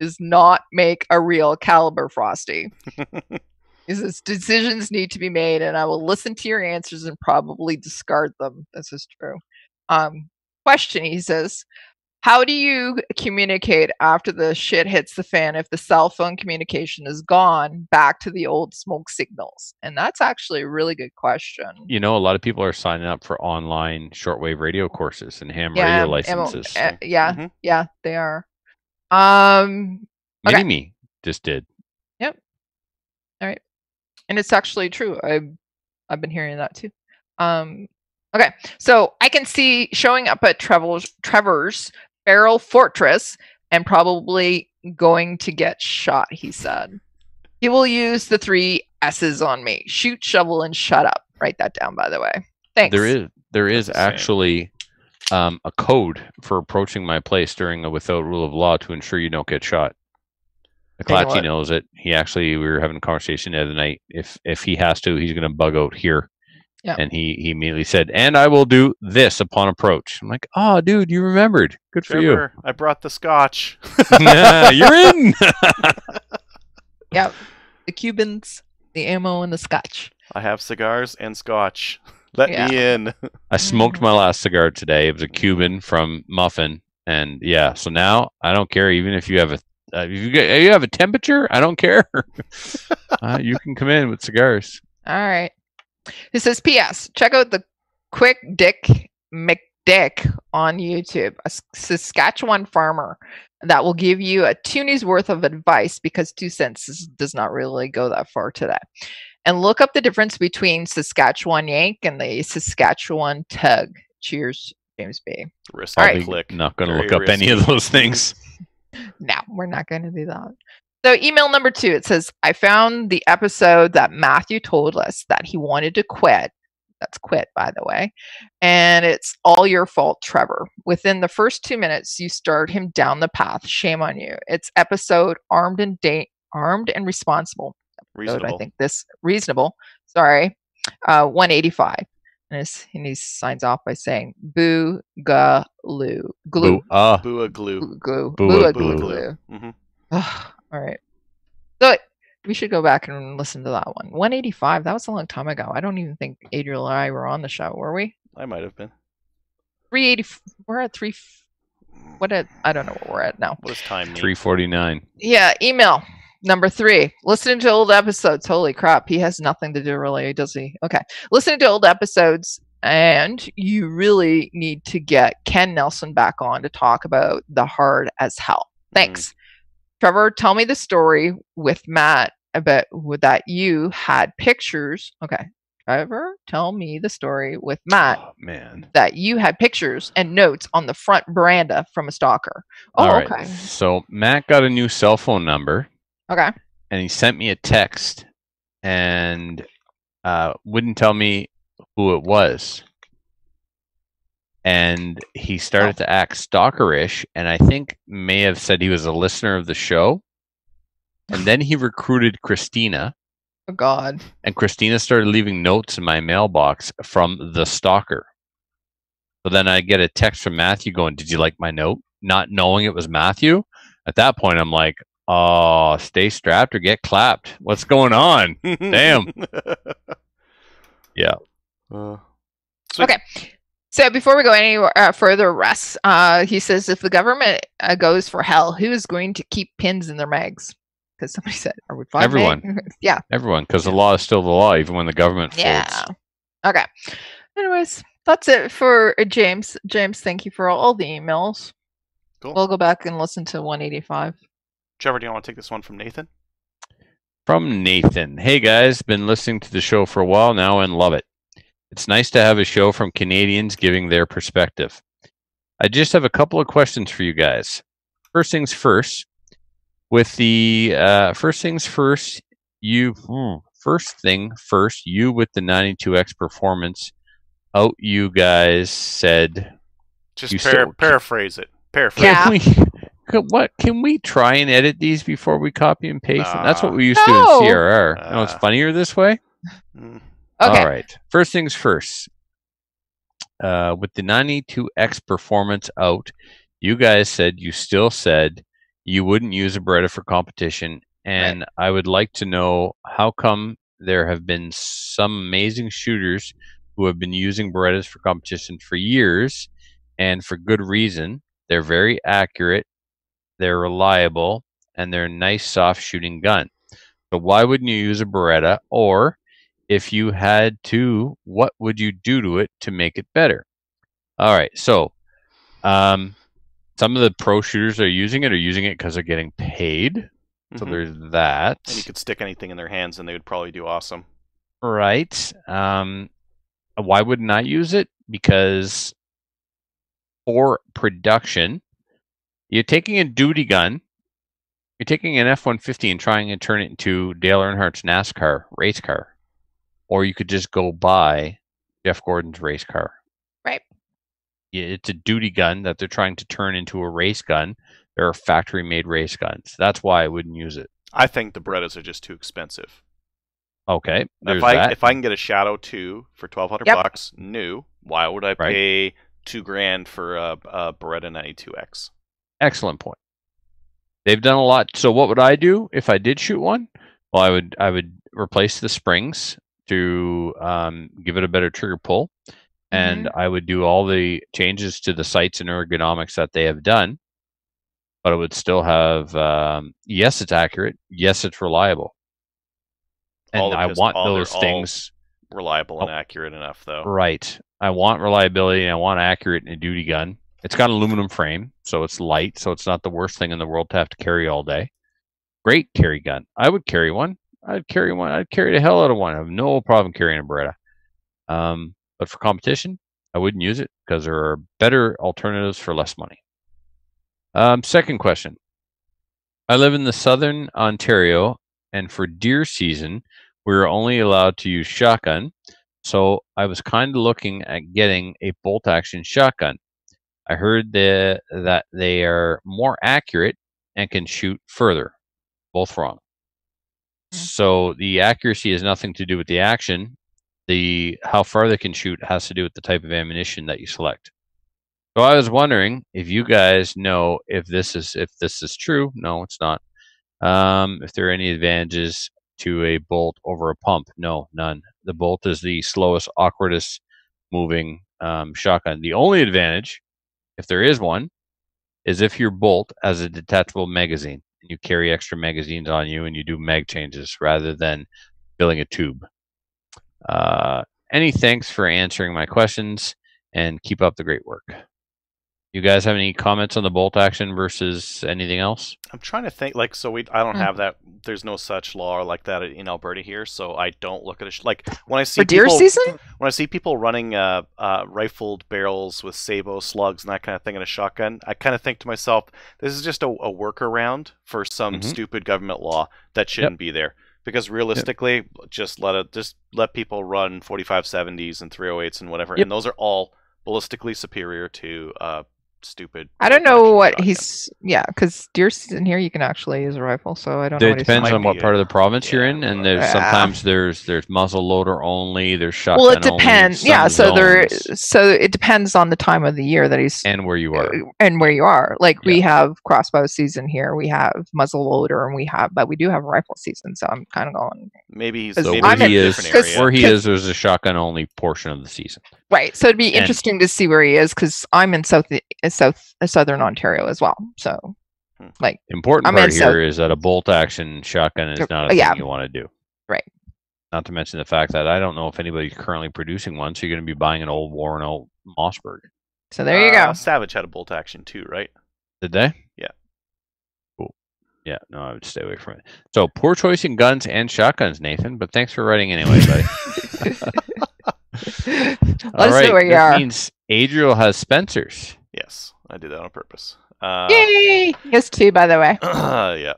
does not make a real caliber, Frosty. Decisions need to be made, and I will listen to your answers and probably discard them. This is true. Question, he says, how do you communicate after the shit hits the fan if the cell phone communication is gone back to the old smoke signals? And that's actually a really good question. You know, a lot of people are signing up for online shortwave radio courses and ham radio licenses. They are. Mini-Me just did. Yep. All right. And it's actually true. I've been hearing that too. Okay, so I can see showing up at Trevor's Barrel Fortress and probably going to get shot, he said. He will use the 3 S's on me. Shoot, shovel, and shut up. Write that down, by the way. Thanks. There is actually a code for approaching my place during a without rule of law to ensure you don't get shot. McClatchy knows it. We were having a conversation the other night. If he has to, he's going to bug out here. Yeah. And he immediately said, and I will do this upon approach. I'm like, oh, dude, you remembered. Good for you. I brought the scotch. Yeah, you're in. Yep. The Cubans, the ammo, and the scotch. I have cigars and scotch. Let me in. I smoked my last cigar today. It was a Cuban from Muffin. And so now I don't care. Even if you have you have a temperature, I don't care. You can come in with cigars. All right. It says, P.S. Check out the Quick Dick McDick on YouTube, a Saskatchewan farmer that will give you a toonie's worth of advice because 2 cents does not really go that far today. And look up the difference between Saskatchewan Yank and the Saskatchewan Tug. Cheers James B. Risk all right. Click. Not going to look up any of those things. No, we're not going to do that. So email number 2, it says, I found the episode that Matthew told us that he wanted to quit. That's quit, by the way. And it's all your fault, Trevor. Within the first 2 minutes, you started him down the path. Shame on you. It's episode Armed and Responsible. Reasonable. I think this reasonable. Sorry. 185. And he signs off by saying boo ga loo glue. Boo glue. Glue. Mm-hmm. All right. So we should go back and listen to that one. 185. That was a long time ago. I don't even think Adriel and I were on the show, were we? I might have been. 380. We're at 3. I don't know what we're at now. What is time? 349. Yeah. Email. Number 3, listening to old episodes. Holy crap, he has nothing to do really, does he? Okay. Listening to old episodes, and you really need to get Ken Nelson back on to talk about The Hard as Hell. Thanks. Trevor, tell me the story with Matt about that you had pictures. Okay. Trevor, tell me the story with Matt. Oh, man. That you had pictures and notes on the front veranda from a stalker. Oh, all right. Okay. So Matt got a new cell phone number. Okay. And he sent me a text and wouldn't tell me who it was. And he started to act stalkerish, and I think may have said he was a listener of the show. And then he recruited Christina. Oh, God. And Christina started leaving notes in my mailbox from the stalker. So then I get a text from Matthew going, "Did you like my note?" Not knowing it was Matthew. At that point, I'm like, oh, stay strapped or get clapped. What's going on? Damn. Yeah. Okay. So before we go any further, Russ, he says, if the government goes for hell, who is going to keep pins in their mags? Because somebody said, are we fine? Everyone. Yeah. Everyone, because the law is still the law, even when the government folds. Yeah. Okay. Anyways, that's it for James. James, thank you for all the emails. Cool. We'll go back and listen to 185. Trevor, do you want to take this one from Nathan? From Nathan. Hey guys, been listening to the show for a while now and love it. It's nice to have a show from Canadians giving their perspective. I just have a couple of questions for you guys. First things first, with the you with the 92X performance out, you guys said, just paraphrase it. Paraphrase. Yeah. Can we try and edit these before we copy and paste them? That's what we used to do in CRR. It's funnier this way? Okay. All right. First things first. With the 92X performance out, you guys said you still said you wouldn't use a Beretta for competition. And right. I would like to know how come there have been some amazing shooters who have been using Berettas for competition for years, and for good reason. They're very accurate. They're reliable, and they're a nice soft shooting gun. So why wouldn't you use a Beretta? Or if you had to, what would you do to it to make it better? All right. So some of the pro shooters are using it because they're getting paid. Mm-hmm. So there's that. And you could stick anything in their hands and they would probably do awesome. Right. Why wouldn't I use it? Because for production, you're taking a duty gun, you're taking an F-150 and trying to turn it into Dale Earnhardt's NASCAR race car. Or you could just go buy Jeff Gordon's race car. Right. Yeah, it's a duty gun that they're trying to turn into a race gun. There are factory-made race guns. That's why I wouldn't use it. I think the Berettas are just too expensive. Okay. If I can get a Shadow 2 for $1,200 new, why would I pay $2,000 for a Beretta 92X? Excellent point. They've done a lot. So what would I do if I did shoot one? Well, I would replace the springs to give it a better trigger pull, and I would do all the changes to the sights and ergonomics that they have done. But it would still have yes, it's accurate. Yes, it's reliable. And I want those things reliable and accurate enough, though. Right. I want reliability and I want accurate in a duty gun. It's got an aluminum frame, so it's light, so it's not the worst thing in the world to have to carry all day. Great carry gun. I would carry one. I'd carry one. I'd carry the hell out of one. I have no problem carrying a Beretta. But for competition, I wouldn't use it because there are better alternatives for less money. Second question. I live in the southern Ontario, and for deer season, we are only allowed to use shotgun. So I was kind of looking at getting a bolt-action shotgun. I heard that they are more accurate and can shoot further. Both wrong. So the accuracy has nothing to do with the action. How far they can shoot has to do with the type of ammunition that you select. So I was wondering if you guys know if this is true. No, it's not. If there are any advantages to a bolt over a pump. No, none. The bolt is the slowest, awkwardest moving shotgun. The only advantage, if there is one, is if your bolt has a detachable magazine and you carry extra magazines on you and you do mag changes rather than filling a tube. Any thanks for answering my questions, and keep up the great work. You guys have any comments on the bolt action versus anything else? I'm trying to think. Like, so I don't have that. There's no such law like that in Alberta here, so I don't look at it. Like when I see for deer season, when I see people running rifled barrels with sabot slugs and that kind of thing in a shotgun, I kind of think to myself, this is just a workaround for some stupid government law that shouldn't be there. Because realistically, just let people run 45-70s and 308s and whatever, and those are all ballistically superior to stupid. I don't know what he's because deer season here you can actually use a rifle, so I don't know. It depends on what part of the province you're in, and there's sometimes there's muzzle loader only, there's shotgun only. Well, it depends. So it depends on the time of the year that he's and where you are. Like we have crossbow season here, we have muzzle loader, and but we do have rifle season. So I'm kind of going maybe he's where he is. There's a shotgun only portion of the season. Right, so it'd be interesting to see where he is because I'm in southern Ontario as well. So, like, important part here is that a bolt action shotgun is not a thing you want to do. Right. Not to mention the fact that I don't know if anybody's currently producing one, so you're going to be buying an old worn out Mossberg. So there you go. Savage had a bolt action too, right? Did they? Yeah. Cool. Yeah. No, I would stay away from it. So poor choice in guns and shotguns, Nathan. But thanks for writing anyway, buddy. Let us know where you are. That means Adriel has Spencer's. Yes, I did that on purpose. Yay! Yes, too, by the way. Yeah.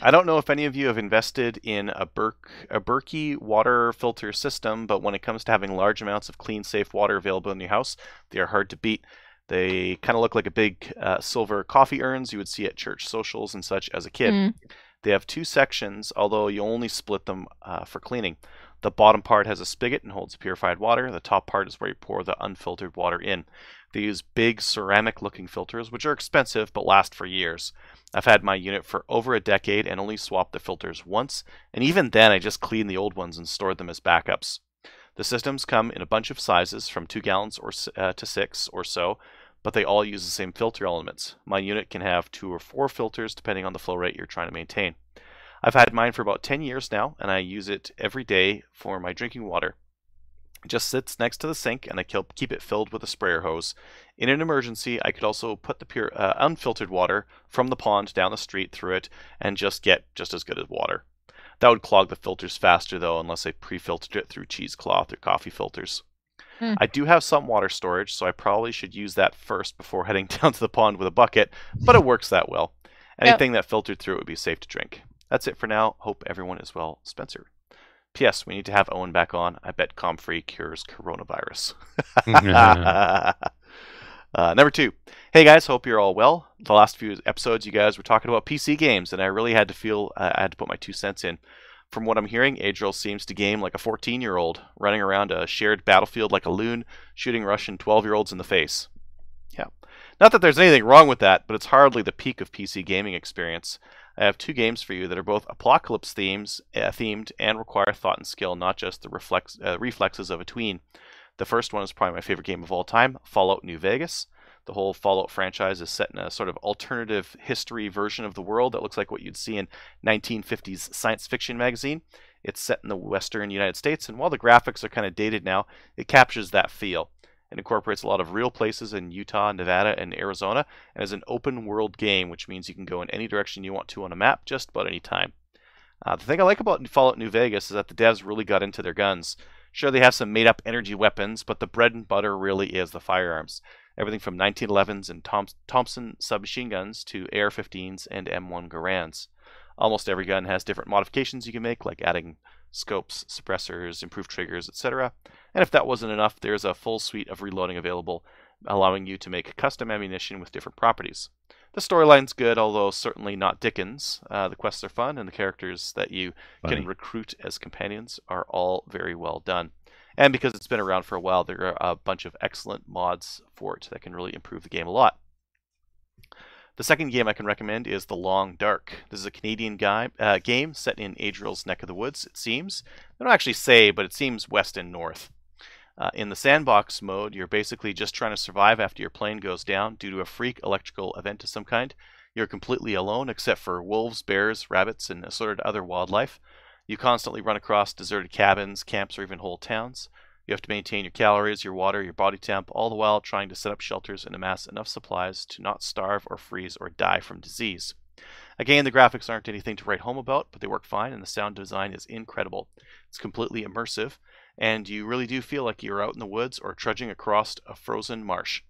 I don't know if any of you have invested in a Berkey water filter system, but when it comes to having large amounts of clean, safe water available in your house, they are hard to beat. They kind of look like a big silver coffee urns you would see at church socials and such as a kid. They have two sections, although you only split them for cleaning. The bottom part has a spigot and holds purified water. The top part is where you pour the unfiltered water in. They use big ceramic-looking filters, which are expensive but last for years. I've had my unit for over a decade and only swapped the filters once, and even then I just cleaned the old ones and stored them as backups. The systems come in a bunch of sizes from 2 gallons to 6 or so, but they all use the same filter elements. My unit can have 2 or 4 filters depending on the flow rate you're trying to maintain. I've had mine for about 10 years now, and I use it every day for my drinking water. It just sits next to the sink, and I keep it filled with a sprayer hose. In an emergency, I could also put the pure unfiltered water from the pond down the street through it and just get just as good as water. That would clog the filters faster, though, unless I pre-filtered it through cheesecloth or coffee filters. I do have some water storage, so I probably should use that first before heading down to the pond with a bucket, but it works that well. Anything that filtered through it would be safe to drink. That's it for now. Hope everyone is well. Spencer. P.S. We need to have Owen back on. I bet Comfrey cures coronavirus. Number 2. Hey guys, hope you're all well. The last few episodes you guys were talking about PC games, and I really had to I had to put my 2 cents in. From what I'm hearing, Adriel seems to game like a 14-year-old, running around a shared battlefield like a loon, shooting Russian 12-year-olds in the face. Yeah. Not that there's anything wrong with that, but it's hardly the peak of PC gaming experience. I have 2 games for you that are both apocalypse themed and require thought and skill, not just the reflexes of a tween. The first one is probably my favorite game of all time, Fallout New Vegas. The whole Fallout franchise is set in a sort of alternative history version of the world that looks like what you'd see in 1950s science fiction magazine. It's set in the western United States, and while the graphics are kind of dated now, it captures that feel. It incorporates a lot of real places in Utah, Nevada, and Arizona, and is an open world game, which means you can go in any direction you want to on a map just about any time. The thing I like about Fallout New Vegas is that the devs really got into their guns. Sure, they have some made-up energy weapons, but the bread and butter really is the firearms. Everything from 1911s and Thompson submachine guns to AR-15s and M1 Garands. Almost every gun has different modifications you can make, like adding scopes, suppressors, improved triggers, etc. And if that wasn't enough, there's a full suite of reloading available, allowing you to make custom ammunition with different properties. The storyline's good, although certainly not Dickens. The quests are fun, and the characters that you can recruit as companions are all very well done. And because it's been around for a while, there are a bunch of excellent mods for it that can really improve the game a lot. The second game I can recommend is The Long Dark. This is a Canadian game set in Adriel's neck of the woods, it seems. They don't actually say, but it seems west and north. In the sandbox mode, you're basically just trying to survive after your plane goes down due to a freak electrical event of some kind. You're completely alone except for wolves, bears, rabbits, and assorted other wildlife. You constantly run across deserted cabins, camps, or even whole towns. You have to maintain your calories, your water, your body temp, all the while trying to set up shelters and amass enough supplies to not starve or freeze or die from disease. Again, the graphics aren't anything to write home about, but they work fine, and the sound design is incredible. It's completely immersive, and you really do feel like you're out in the woods or trudging across a frozen marsh.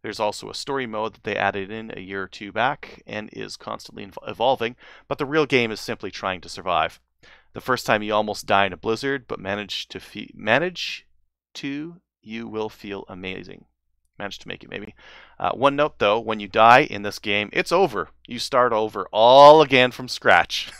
There's also a story mode that they added in a year or two back and is constantly evolving, but the real game is simply trying to survive. The first time you almost die in a blizzard, but you will feel amazing. Managed to make it, maybe. One note, though, when you die in this game, it's over. You start over all again from scratch.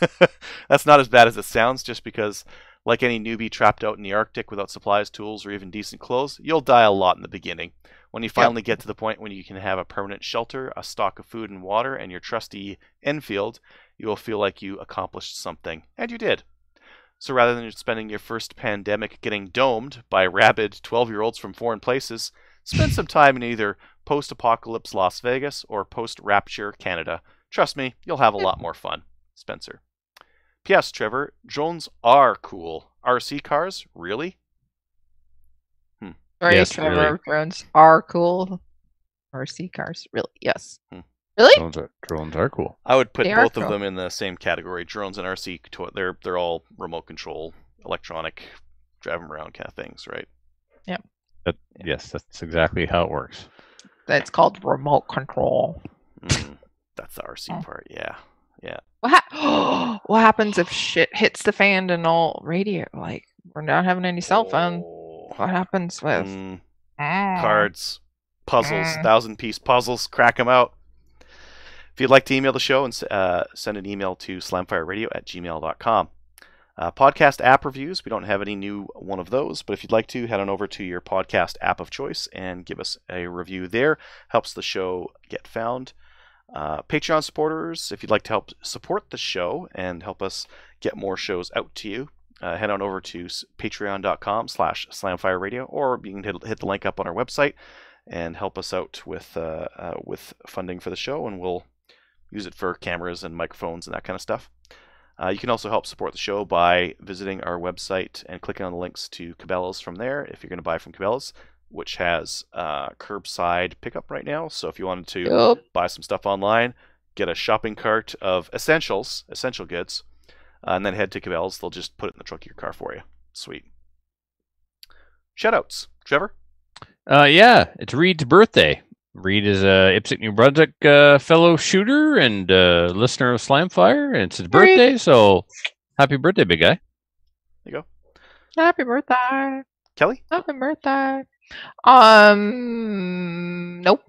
That's not as bad as it sounds, just because, like any newbie trapped out in the Arctic without supplies, tools, or even decent clothes, you'll die a lot in the beginning. When you finally get to the point when you can have a permanent shelter, a stock of food and water, and your trusty Enfield, you will feel like you accomplished something. And you did. So rather than spending your first pandemic getting domed by rabid 12-year-olds from foreign places, spend some time in either post-apocalypse Las Vegas or post-rapture Canada. Trust me, you'll have a lot more fun. Spencer. P.S. Trevor, drones are cool. RC cars? Really? Sorry, Yes, Trevor, really. drones are cool. RC cars? Really? Yes. Really? Drones are cool. I would put They are both of cool. them in the same category. Drones and RC, they're all remote control, electronic, drive them around kind of things, right? Yes, that's exactly how it works. That's called remote control. That's the RC part, yeah. What happens if shit hits the fan and all radio? Like, we're not having any cell phone. What happens with Cards, puzzles, 1,000-piece puzzles, crack them out. If you'd like to email the show, and send an email to slamfireradio@gmail.com. Podcast app reviews, we don't have any new one of those, but if you'd like to, head on over to your podcast app of choice and give us a review there. Helps the show get found. Patreon supporters, if you'd like to help support the show and help us get more shows out to you, head on over to patreon.com/slamfireradio, or you can hit the link up on our website and help us out with funding for the show, and we'll use it for cameras and microphones and that kind of stuff. You can also help support the show by visiting our website and clicking on the links to Cabela's from there if you're going to buy from Cabela's, which has curbside pickup right now. So if you wanted to buy some stuff online, get a shopping cart of essential goods, and then head to Cabela's. They'll just put it in the trunk of your car for you. Sweet. Shoutouts. Trevor? Yeah, it's Reed's birthday. Reed is a Ipswich, New Brunswick fellow shooter and listener of Slamfire, and it's his birthday, so happy birthday, big guy. There you go. Happy birthday. Kelly? Happy birthday. Nope.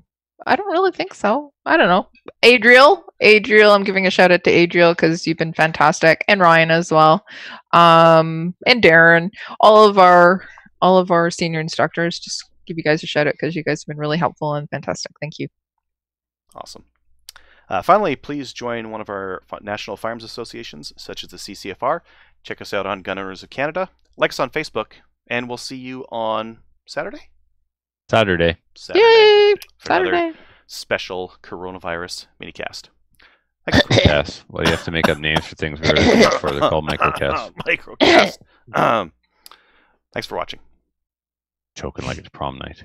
I don't really think so. I don't know. Adriel, I'm giving a shout out to Adriel because you've been fantastic, and Ryan as well, and Darren, all of our senior instructors. Just give you guys a shout out because you guys have been really helpful and fantastic. Thank you. Awesome. Finally, please join one of our national firearms associations, such as the CCFR. Check us out on Gun Owners of Canada. Like us on Facebook, and we'll see you on Saturday. Saturday. Yay! For another Saturday. special coronavirus minicast. Yes. Well, you have to make up names for things before they're called microcasts. Microcast. Thanks for watching. Choking like it's prom night.